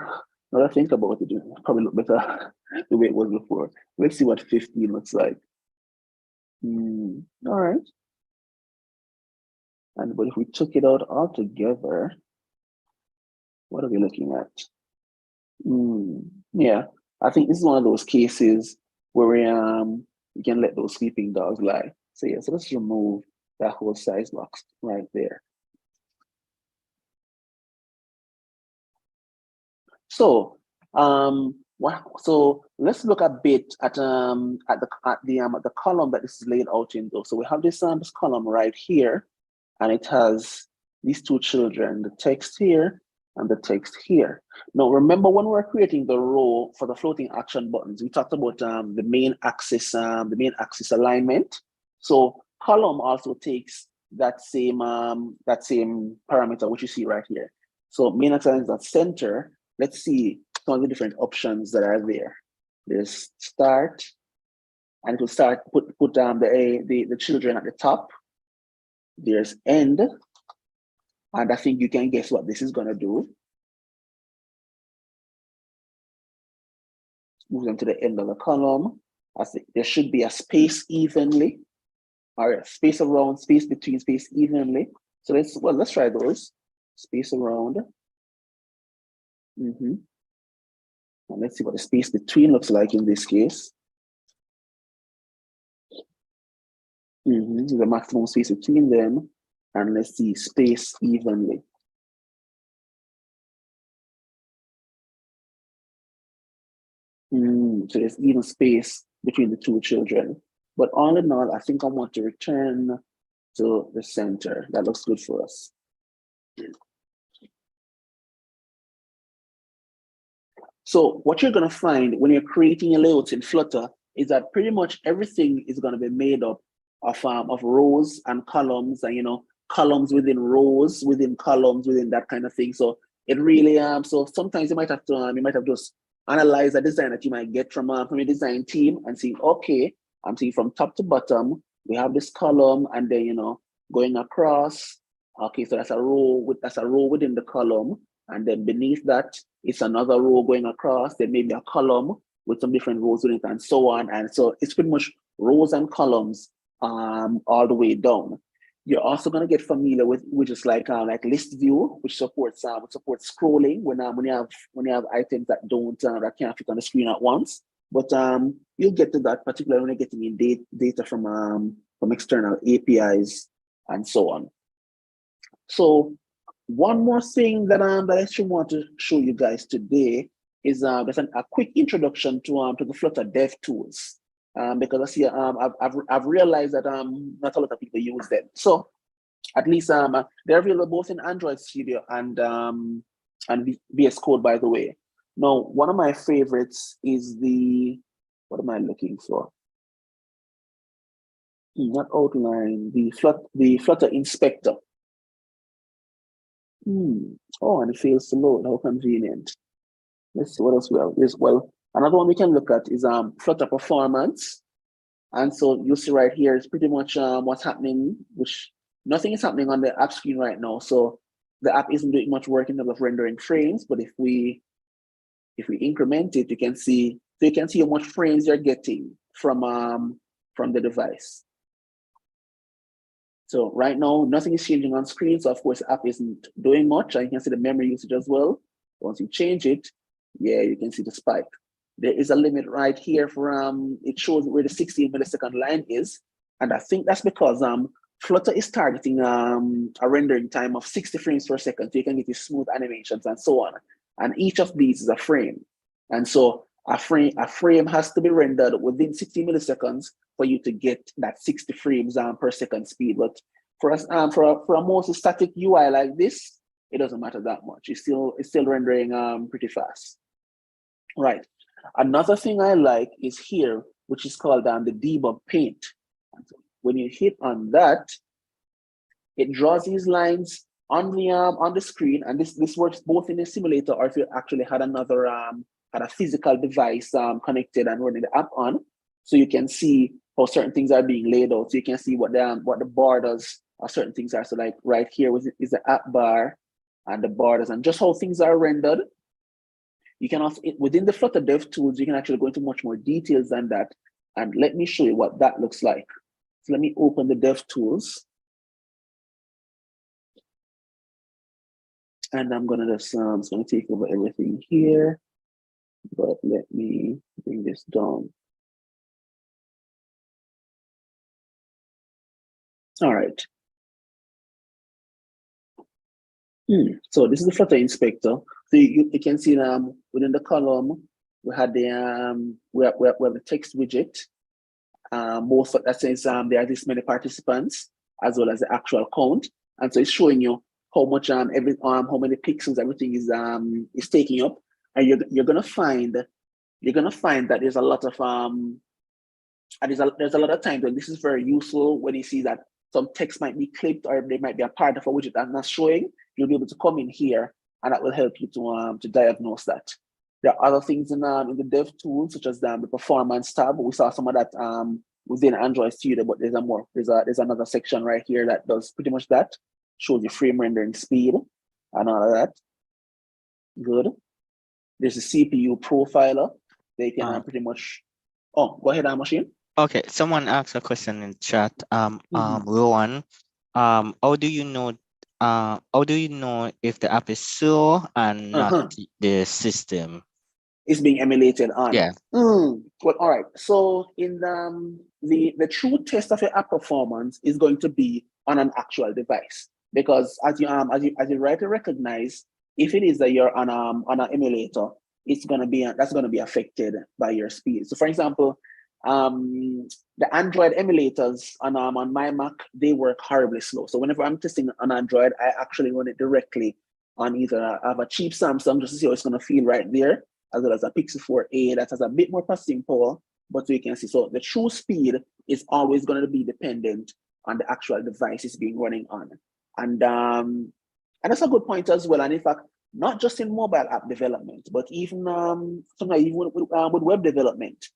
[SPEAKER 2] that I think about it, probably look better the way it was before. Let's see what 15 looks like. All right. But if we took it out altogether, what are we looking at? Yeah, I think this is one of those cases where we can let those sleeping dogs lie. So yeah, so let's remove that whole size box right there. So so let's look a bit at the column that this is laid out in though. So we have this column right here, and it has these two children, the text here and the text here. Now remember, when we're creating the row for the floating action buttons, we talked about the main axis alignment. So column also takes that same parameter, which you see right here. So main axis alignment is at center. Let's see some of the different options that are there. There's start, and it will start put the children at the top. There's end, and I think you can guess what this is going to do. Move them to the end of the column. There should be a space evenly, or a space around, space between, space evenly. So let's try those. Space around. And let's see what the space between looks like in this case. The maximum space between them. And let's see space evenly. So there's even space between the two children. But all in all, I think I want to return to the center. That looks good for us. So what you're going to find when you're creating a layout in Flutter is that pretty much everything is going to be made up of rows and columns, and columns within rows, within columns, within that kind of thing. So it really so sometimes you might have to just analyze a design that you might get from a design team and see, okay, I'm seeing from top to bottom, we have this column, and then going across. Okay, so that's a row within the column, and then beneath that it's another row going across. Then maybe a column with some different rows in it, and so on. And so it's pretty much rows and columns all the way down. You're also going to get familiar with widgets like list view, which supports scrolling when you have items that that can't fit on the screen at once. But you'll get to that, particularly when you're getting in data from external APIs and so on. So one more thing that I actually want to show you guys today is just a quick introduction to the Flutter dev tools. Because I see I've realized that not a lot of people use them. So at least they're available both in Android Studio and VS Code, by the way. Now, one of my favorites is what am I looking for? Not outline, the Flutter inspector. Oh, and it fails to load. How convenient. Let's see what else we have. Well, another one we can look at is Flutter performance. And so you see right here is pretty much what's happening, which nothing is happening on the app screen right now. So the app isn't doing much work in terms of rendering frames, but if we increment it, you can see how much frames you're getting from the device. So right now, nothing is changing on screen. So of course, the app isn't doing much. And you can see the memory usage as well. Once you change it, yeah, you can see the spike. There is a limit right here for it shows where the 16 millisecond line is. And I think that's because Flutter is targeting a rendering time of 60 frames per second. So you can get these smooth animations and so on. And each of these is a frame. And so a frame has to be rendered within 60 milliseconds for you to get that 60 frames per second speed. But for us, for a mostly static UI like this, it doesn't matter that much. It's still rendering pretty fast. Right. Another thing I like is here, which is called the debug paint. When you hit on that, it draws these lines on the screen, and this works both in a simulator or if you actually had another had a physical device connected and running the app on, so you can see how certain things are being laid out. So you can see what the borders of certain things are. So like right here is the app bar and the borders and just how things are rendered. You can also, within the Flutter Dev tools, you can actually go into much more details than that. And let me show you what that looks like. So let me open the Dev tools. And I'm gonna just, it's gonna take over everything here, but let me bring this down. All right. So this is the Flutter inspector. So you can see within the column, we had the we have the text widget. Most that says there are this many participants, as well as the actual count, and so it's showing you how much how many pixels everything is taking up, and you're gonna find that there's a lot of there's a lot of times when this is very useful when you see that some text might be clipped or there might be a part of a widget that's not showing. You'll be able to come in here, and that will help you to diagnose that. There are other things in the dev tools, such as the performance tab. We saw some of that within Android Studio, but there's another section right here that does pretty much that. Shows you frame rendering speed and all of that. Good. There's a CPU profiler. They can pretty much. Oh, go ahead, Machine.
[SPEAKER 3] Okay, someone asked a question in chat. Rowan, how do you know how do you know if the app is slow and not
[SPEAKER 2] Uh-huh.
[SPEAKER 3] the system?
[SPEAKER 2] Is being emulated on.
[SPEAKER 3] Yeah.
[SPEAKER 2] Well, all right. So in the true test of your app performance is going to be on an actual device, because as you rightly recognize, if it is that you're on an emulator, it's gonna be that's gonna be affected by your speed. So for example, the Android emulators on my Mac, they work horribly slow. So whenever I'm testing on Android, I actually run it directly on either I have a cheap Samsung just to see how it's gonna feel right there, as well as a Pixel 4a that has a bit more processing power, but you can see. So the true speed is always going to be dependent on the actual device it's being running on. And that's a good point as well. And in fact, not just in mobile app development, but even sometimes even with web development.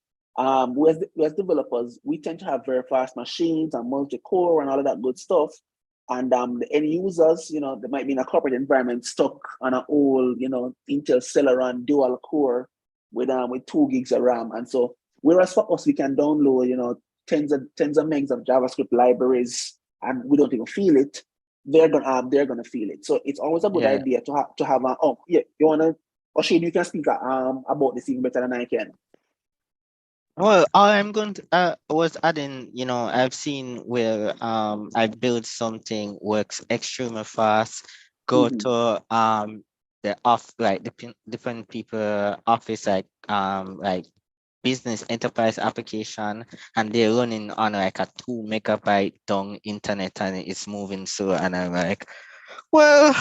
[SPEAKER 2] We as developers, we tend to have very fast machines and multi-core and all of that good stuff. And the end users, they might be in a corporate environment stuck on an old, Intel Celeron dual core with 2 gigs of RAM. And so, whereas for us, we can download, tens of megs of JavaScript libraries, and we don't even feel it. They're gonna feel it. So it's always a good idea to have you wanna, Oshane, you can speak about this even better than I can.
[SPEAKER 3] Well, I'm going to was adding, I've seen where I build something works extremely fast, go to the different people office like business enterprise application, and they're running on like a 2 megabyte down internet and it's moving slow, and I'm like, well,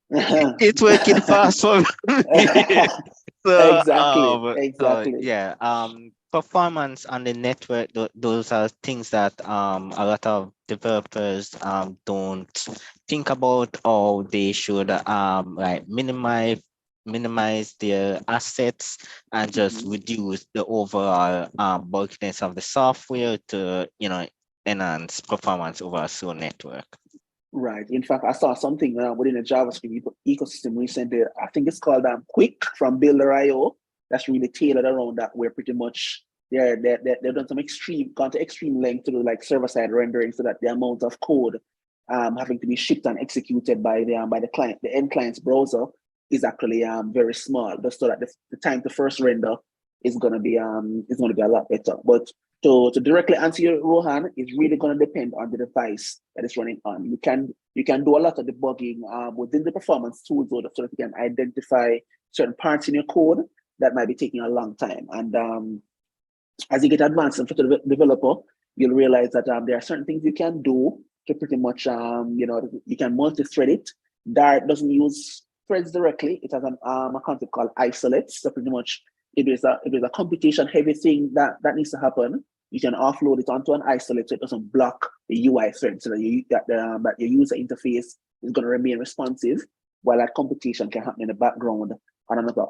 [SPEAKER 3] it's working fast for me. So,
[SPEAKER 2] Exactly.
[SPEAKER 3] yeah, performance on the network, those are things that a lot of developers don't think about, or they should like minimize their assets and just reduce the overall bulkiness of the software to enhance performance over a slow network.
[SPEAKER 2] Right. In fact, I saw something within the JavaScript ecosystem recently. I think it's called Quick from Builder.io. That's really tailored around that, where pretty much they've done some gone to extreme length to do like server-side rendering, so that the amount of code having to be shipped and executed by the client, the end client's browser, is actually very small, just so that the time to first render is gonna be a lot better. But to directly answer you, Rohan, it's really going to depend on the device that it's running on. You can do a lot of debugging within the performance tools, so that you can identify certain parts in your code that might be taking a long time. And as you get advanced as a developer, you'll realize that there are certain things you can do to pretty much, you can multi-thread it. Dart doesn't use threads directly. It has a concept called isolates. So pretty much, if there's a computation heavy thing that needs to happen, you can offload it onto an isolate so it doesn't block the UI thread, so that your user interface is going to remain responsive, while that computation can happen in the background on another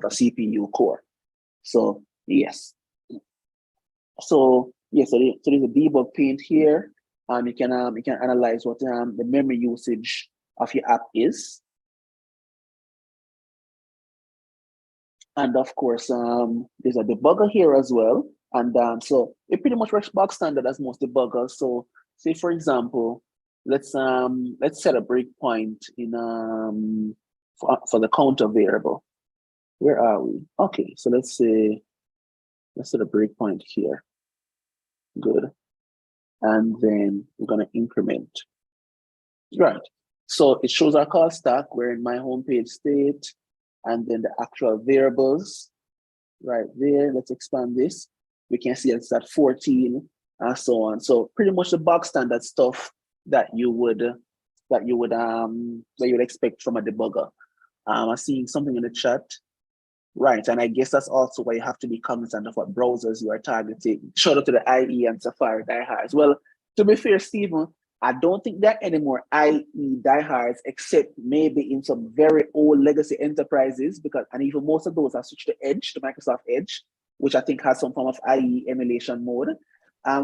[SPEAKER 2] CPU core. So yes. So yeah, so there's a debug pane here. You can analyze what the memory usage of your app is. And of course, there's a debugger here as well. And so it pretty much works bog standard as most debuggers. So say for example, let's set a breakpoint in for the counter variable. Where are we? Okay, so let's set a breakpoint here. Good. And then we're gonna increment. Right. So it shows our call stack. We're in my homepage state, and then the actual variables right there. Let's expand this. We can see it's at 14 and so on. So pretty much the bog standard stuff that you would expect from a debugger. I'm seeing something in the chat. Right, and I guess that's also why you have to be cognizant of what browsers you are targeting. Shout out to the IE and Safari diehards. Well, to be fair, Stephen, I don't think there are any more IE diehards, except maybe in some very old legacy enterprises, and even most of those have switched to Edge, to Microsoft Edge, which I think has some form of IE emulation mode.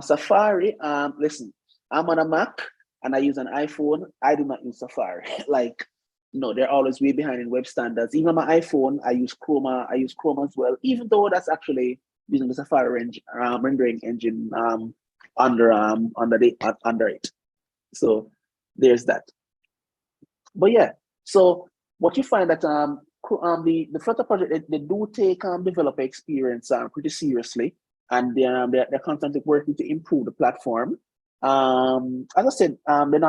[SPEAKER 2] Safari, listen, I'm on a Mac and I use an iPhone. I do not use Safari. No, they're always way behind in web standards. Even on my iPhone, I use Chrome as well, even though that's actually using the Safari rendering engine under it. So there's that. But yeah, so what you find that the Flutter project, they do take developer experience pretty seriously, and they're constantly working to improve the platform. As I said, they're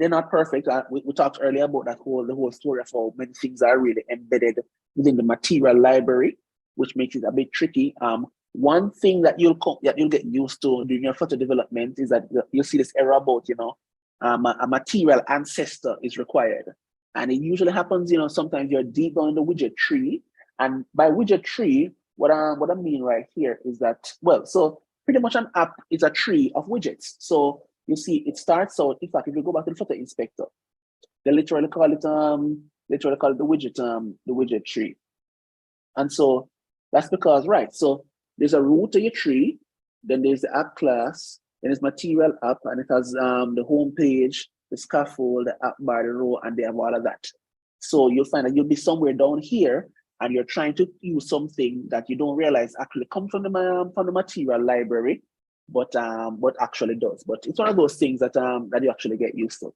[SPEAKER 2] not perfect. We talked earlier about the whole story of how many things are really embedded within the material library, which makes it a bit tricky. One thing that you'll get used to during your Flutter development is that you'll see this error about, a material ancestor is required. And it usually happens, sometimes you're deep down in the widget tree. And by widget tree, what I mean right here is that, well, so pretty much an app is a tree of widgets. So you see, it starts out, in fact, if you go back to the Flutter inspector, they literally call it the widget tree. And so that's because, right, so there's a root to your tree, then there's the app class, then there's material app, and it has the home page, the scaffold, the app bar, the row, and they have all of that. So you'll find that you'll be somewhere down here, and you're trying to use something that you don't realize actually comes from the material library, but actually does. But it's one of those things that that you actually get used to.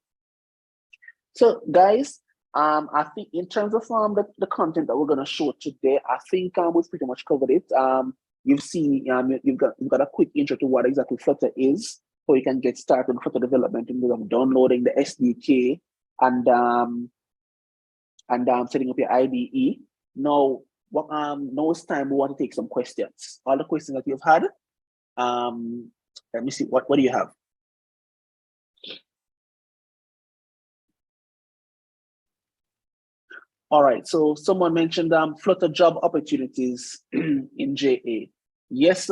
[SPEAKER 2] So guys, I think in terms of the content that we're going to show today, I think we've pretty much covered it. You've seen, you've got a quick intro to what exactly Flutter is, so you can get started with Flutter development in terms of downloading the SDK and setting up your IDE. Now, now it's time we want to take some questions. All the questions that you've had. Let me see, what do you have? All right, so someone mentioned Flutter job opportunities in JA. Yes,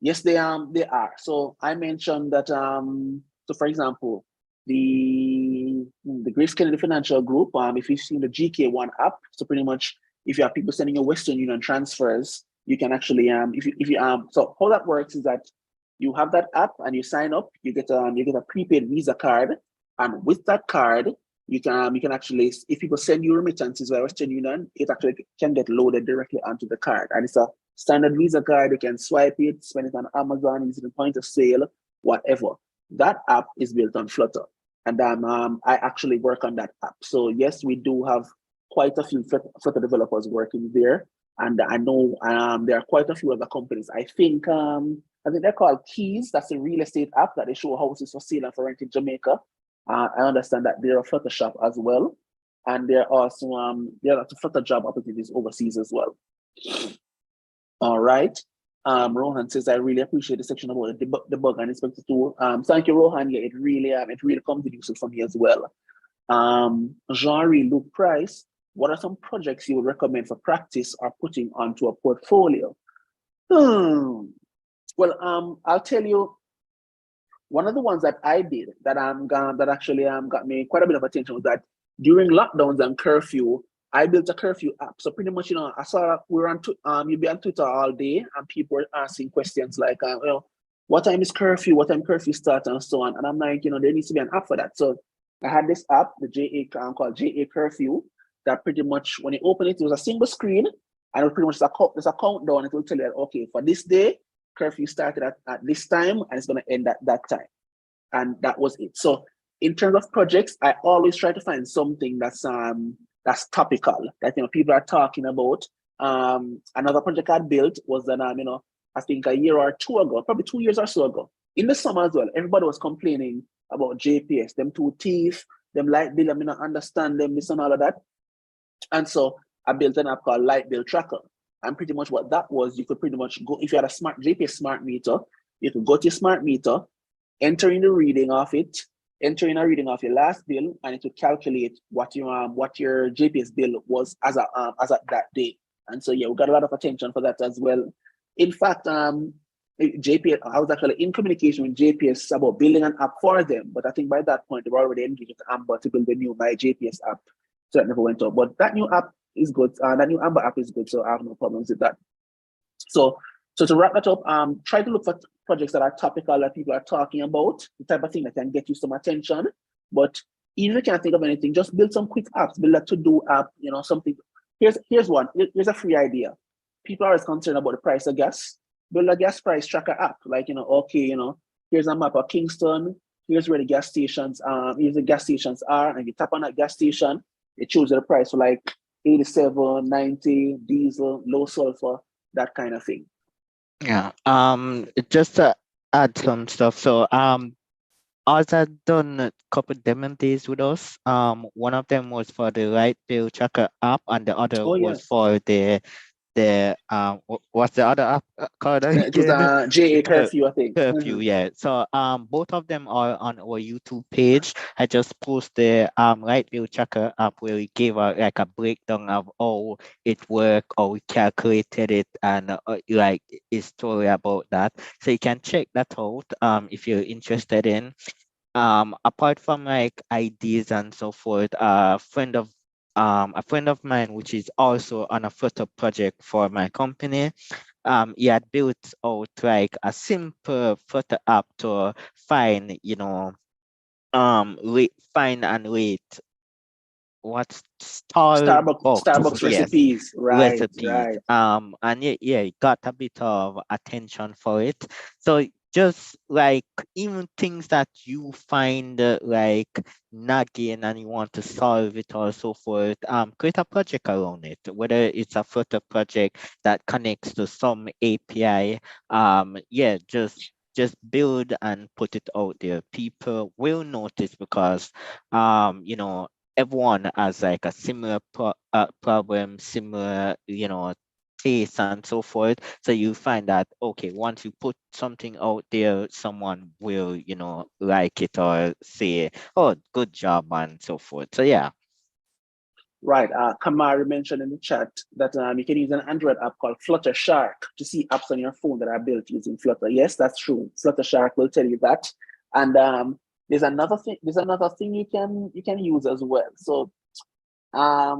[SPEAKER 2] yes, they are. So I mentioned that so for example, the Grace Kennedy Financial Group, if you've seen the GK1 app, so pretty much if you have people sending you Western Union transfers, you can actually so how that works is that you have that app and you sign up, you get a prepaid Visa card, and with that card, you can actually, if people send you remittances via Western Union, it actually can get loaded directly onto the card. And it's a standard Visa card. You can swipe it, spend it on Amazon, use it in point of sale, whatever. That app is built on Flutter. And I actually work on that app. So yes, we do have quite a few Flutter developers working there. And I know there are quite a few other companies. I think they're called Keys. That's a real estate app that they show houses for sale and for rent in Jamaica. I understand that they're a Flutter shop as well, and there are also Flutter job opportunities overseas as well. All right. Rohan says, I really appreciate the section about the debug and inspector tool. Thank you, Rohan. Yeah, it really comes in useful for me as well. Jean-Marie Luke Price, what are some projects you would recommend for practice or putting onto a portfolio? Well, I'll tell you. One of the ones that I did that actually got me quite a bit of attention was that during lockdowns and curfew, I built a curfew app. So pretty much, I saw we were on you'd be on Twitter all day and people were asking questions like, what time is curfew? What time curfew starts and so on. And I'm like, there needs to be an app for that. So I had this app, the JA called JA Curfew, that pretty much when you open it, it was a single screen and it was pretty much there's a countdown. It will tell you, okay, for this day, curfew started at this time and it's going to end at that time. And that was it. So in terms of projects, I always try to find something that's topical, that people are talking about. Another project I built was that I think a year or two ago, probably 2 years or so ago, in the summer as well, everybody was complaining about JPS, them two teeth, them light bill, I mean, I understand them, this and all of that. And so I built an app called Light Bill Tracker. And pretty much what that was, you could pretty much go, if you had a JPS smart meter, you could go to your smart meter, enter in the reading of it, enter in a reading of your last bill, and it would calculate what your JPS bill was as at that day. And so yeah, we got a lot of attention for that as well. In fact, JPS, I was actually in communication with JPS about building an app for them, but I think by that point they were already engaged with Amber to build a new My JPS app. So that never went up. But that new app is good. That new Amber app is good, so I have no problems with that. So to wrap that up, try to look for projects that are topical, that people are talking about, the type of thing that can get you some attention. But even if you can't think of anything, just build some quick apps, build a to-do app, something. Here's one. Here's a free idea. People are always concerned about the price of gas. Build a gas price tracker app. Like, okay, here's a map of Kingston, here's where the gas stations, here's the gas stations are, and you tap on that gas station, it shows you the price for like 87, 90, diesel, low sulfur, that kind of thing.
[SPEAKER 3] Yeah. Just to add some stuff. So Oz had done a couple demo days with us. One of them was for the Right Bill Tracker app, and the other
[SPEAKER 2] Oh, yeah.
[SPEAKER 3] was for the what's the other app called
[SPEAKER 2] It was
[SPEAKER 3] again?
[SPEAKER 2] JA curfew, I think.
[SPEAKER 3] Curfew, yeah. So both of them are on our YouTube page. I just post the Right View Tracker app where we gave a breakdown of how it worked, how we calculated it, and like a story about that. So you can check that out if you're interested in. Apart from like ideas and so forth, a friend of mine, which is also on a Flutter project for my company, he had built out like a simple Flutter app to find, find and rate what's stall box,
[SPEAKER 2] Starbucks
[SPEAKER 3] yes,
[SPEAKER 2] recipes, right,
[SPEAKER 3] recipes.
[SPEAKER 2] right.
[SPEAKER 3] And yeah, it got a bit of attention for it. So just like even things that you find like nagging and you want to solve it or so forth, create a project around it, whether it's a Flutter project that connects to some API. Yeah, just build and put it out there. People will notice because everyone has like a similar problem, similar, taste and so forth. So you find that, okay, once you put something out there, someone will, like it or say, oh, good job and so forth. So yeah.
[SPEAKER 2] Right. Kamari mentioned in the chat that you can use an Android app called Flutter Shark to see apps on your phone that are built using Flutter. Yes, that's true. Flutter Shark will tell you that. And there's another thing. There's another thing you can use as well. So I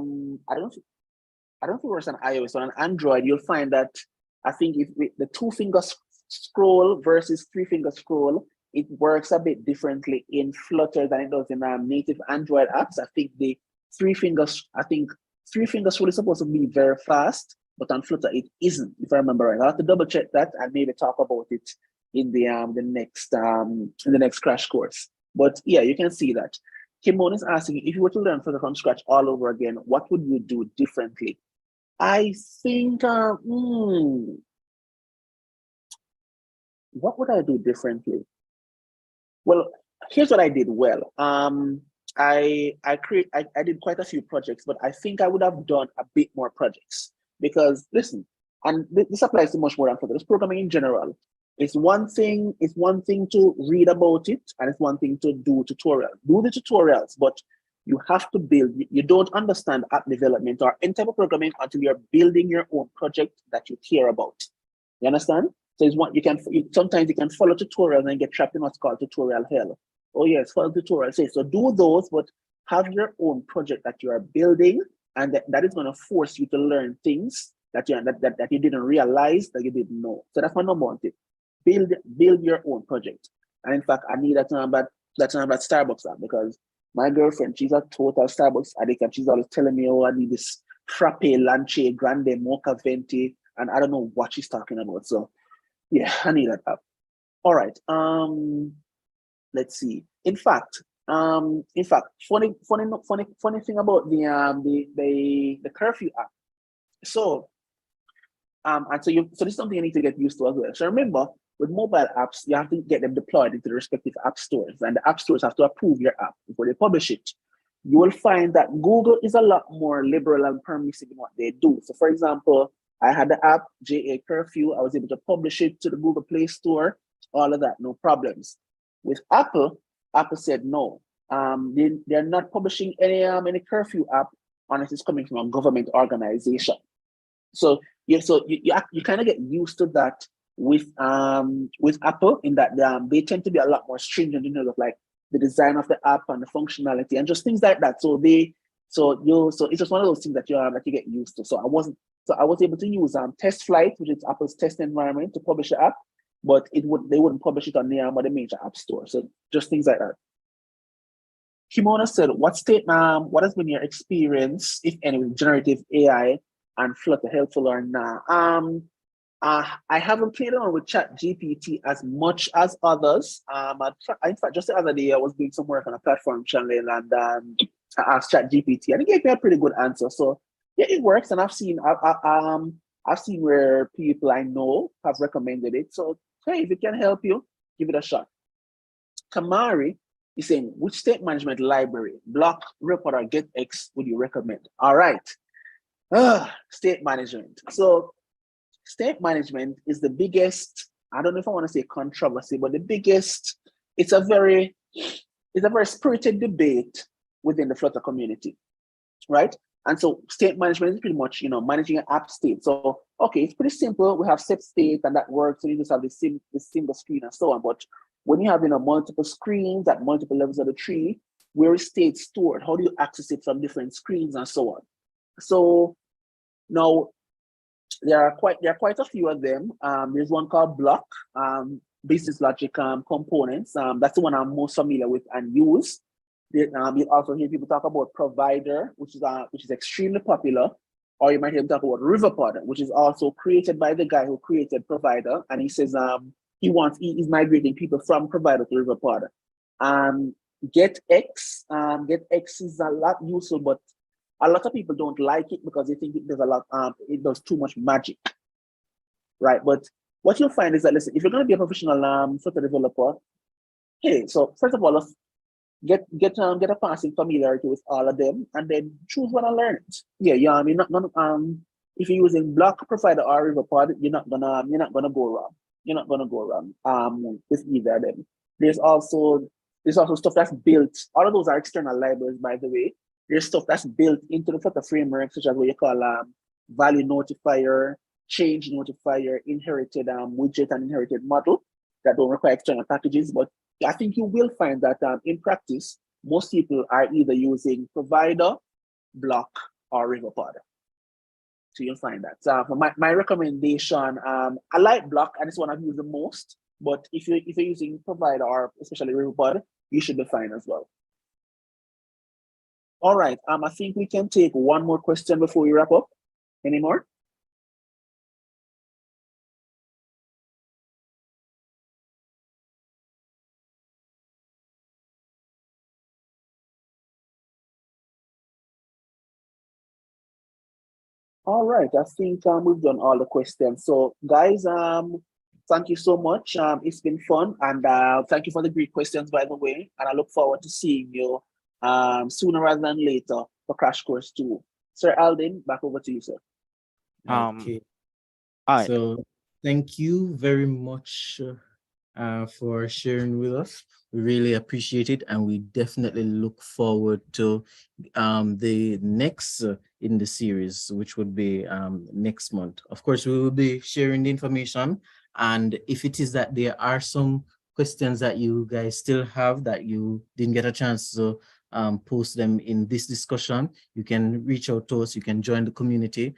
[SPEAKER 2] don't think it works on iOS. On Android, you'll find that I think if the 2-finger scroll versus 3-finger scroll, it works a bit differently in Flutter than it does in native Android apps. I think 3-finger scroll is supposed to be very fast, but on Flutter it isn't, if I remember right. I'll have to double check that and maybe talk about it in the next crash course. But yeah, you can see that. Kimon is asking, if you were to learn Flutter from scratch all over again, what would you do differently? I think, what would I do differently? Well, here's what I did well. I did quite a few projects, but I think I would have done a bit more projects because listen, and this applies to much more than Flutter. This programming in general. It's one thing to read about it, and it's one thing to do tutorials. Do the tutorials, but you have to build. You don't understand app development or any type of programming until you're building your own project that you care about. You understand? So it's one sometimes you can follow tutorials and get trapped in what's called tutorial hell. Oh yes, follow tutorials. So do those, but have your own project that you are building, and that is going to force you to learn things that you didn't realize that you didn't know. So that's my number one tip. Build your own project. And in fact, I need that Starbucks app because my girlfriend, she's a total Starbucks addict, and she's always telling me, oh, I need this frappe, lanche, grande, mocha, venti, and I don't know what she's talking about. So yeah, I need that app. All right. Let's see. In fact, funny thing about the curfew app. So and so this is something you need to get used to as well. So remember, with mobile apps, you have to get them deployed into the respective app stores, and the app stores have to approve your app before they publish it. You will find that Google is a lot more liberal and permissive in what they do. So for example, I had the app JA Curfew. I was able to publish it to the Google Play Store, all of that, no problems. With Apple said no. They're not publishing any curfew app unless it's coming from a government organization. So you kind of get used to that with Apple in that they tend to be a lot more stringent in terms of like the design of the app and the functionality and just things like that. So it's just one of those things that you get used to. So I was able to use Test Flight, which is Apple's test environment, to publish the app, but they wouldn't publish it on the major app store. So just things like that. Kimona said, what has been your experience, if any, with generative AI and Flutter, helpful or not? I haven't played around with ChatGPT as much as others. In fact, just the other day, I was doing some work on a platform channel, and I asked ChatGPT, and it gave me a pretty good answer. So yeah, it works, and I've seen where people I know have recommended it. So hey, if it can help you, give it a shot. Kamari is saying, which state management library, block, report, or GetX would you recommend? All right, state management. So state management is the biggest, I don't know if I want to say controversy, but the biggest, it's a very spirited debate within the Flutter community, right? And so state management is pretty much, managing an app state. So, okay, it's pretty simple. We have set state and that works. So you just have the single screen and so on. But when you have, multiple screens at multiple levels of the tree, where is state stored? How do you access it from different screens and so on? So now, there are quite a few of them. There's one called Block, business logic components. That's the one I'm most familiar with and use. You also hear people talk about Provider, which is extremely popular, or you might hear them talk about Riverpod, which is also created by the guy who created Provider, and he says he's migrating people from Provider to Riverpod. GetX, GetX is a lot useful, but a lot of people don't like it because they think it does too much magic, right? But what you'll find is that, listen, if you're going to be a professional Flutter developer, hey, so first of all, get a passing familiarity with all of them, and then choose one and learn it. Yeah, you're not gonna if you're using Block, Provider, or Riverpod, you're not gonna go wrong. You're not gonna go wrong with either of them. There's also stuff that's built. All of those are external libraries, by the way. There's stuff that's built into the Flutter framework, such as what you call value notifier, change notifier, inherited widget, and inherited model that don't require external packages. But I think you will find that in practice, most people are either using Provider, Block, or Riverpod. So you'll find that. So for my recommendation, I like Block, and it's one I've used the most. But if you're using Provider or especially Riverpod, you should be fine as well. All right. I think we can take one more question before we wrap up. Any more? All right. I think we've done all the questions. So guys, thank you so much. It's been fun, and thank you for the great questions, by the way. And I look forward to seeing you sooner rather than later for Crash Course 2. Sir Alden, back over to you, sir.
[SPEAKER 1] Okay.
[SPEAKER 3] All right.
[SPEAKER 1] So thank you very much for sharing with us. We really appreciate it, and we definitely look forward to the next in the series, which would be next month. Of course, we will be sharing the information, and if it is that there are some questions that you guys still have that you didn't get a chance to post them in this discussion, you can reach out to us, you can join the community,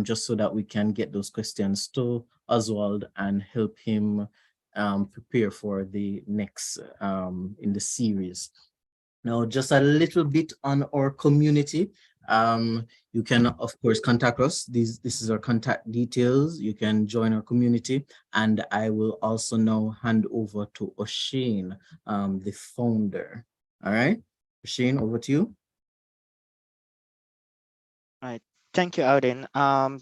[SPEAKER 1] just so that we can get those questions to Oswald and help him prepare for the next in the series. Now, just a little bit on our community. You can, of course, contact us. This is our contact details. You can join our community, and I will also now hand over to Oshane, the founder. All right, Oshane, over to you.
[SPEAKER 3] All right. Thank you, Alden.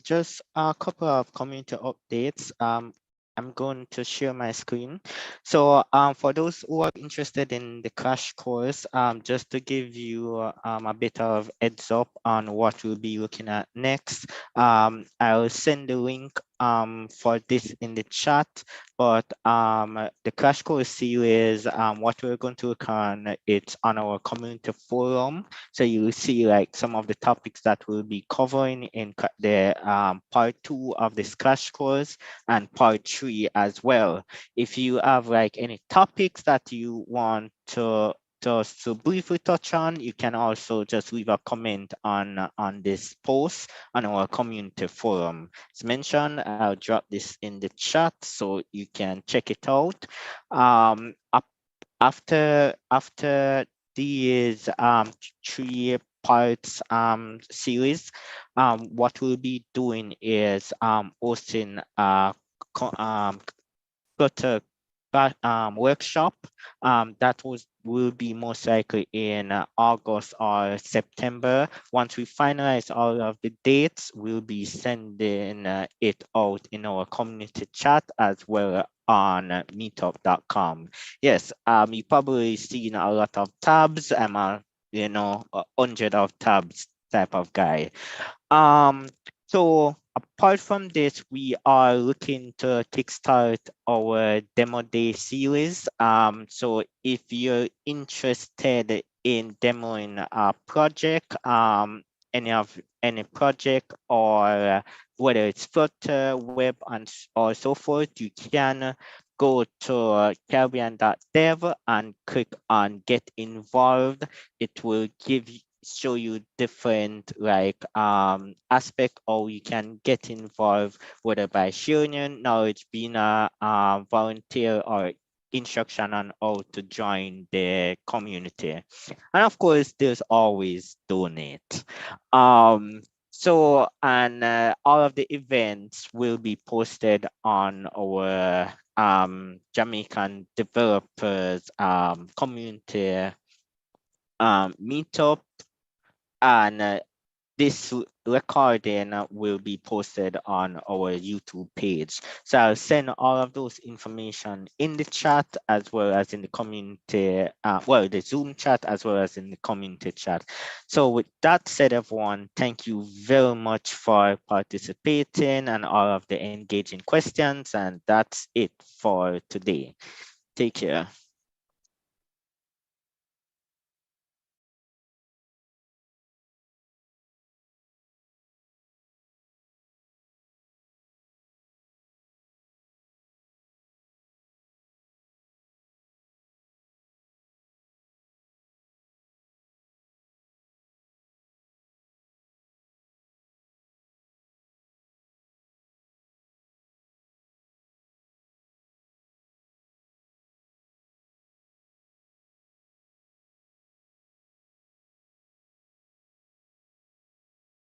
[SPEAKER 3] Just a couple of community updates. I'm going to share my screen. So for those who are interested in the crash course, just to give you a bit of heads up on what we'll be looking at next, I'll send the link for this in the chat, but the crash course series, what we're going to look on, it's on our community forum. So you will see like some of the topics that we'll be covering in the part 2 of this crash course and part 3 as well. If you have like any topics that you want to briefly touch on, you can also just leave a comment on this post on our community forum. As mentioned, I'll drop this in the chat so you can check it out. After these 3 parts series. What we'll be doing is hosting a Flutter workshop that will be most likely in August or September. Once we finalize all of the dates, we'll be sending it out in our community chat as well on meetup.com. Yes, you probably seen a lot of tabs. I'm a 100 of tabs type of guy. So apart from this, we are looking to kickstart our demo day series. So if you're interested in demoing a project, any project, or whether it's Flutter, web, or so forth, you can go to Caribbean.dev and click on get involved. It will show you different aspect, or you can get involved, whether by sharing your knowledge, being a volunteer, or instruction on how to join the community. And of course, there's always donate. So, and all of the events will be posted on our Jamaican developers community meetup, and this recording will be posted on our YouTube page. So I'll send all of those information in the chat as well as in the community, the Zoom chat as well as in the community chat. So with that said, everyone, thank you very much for participating and all of the engaging questions. And that's it for today. Take care.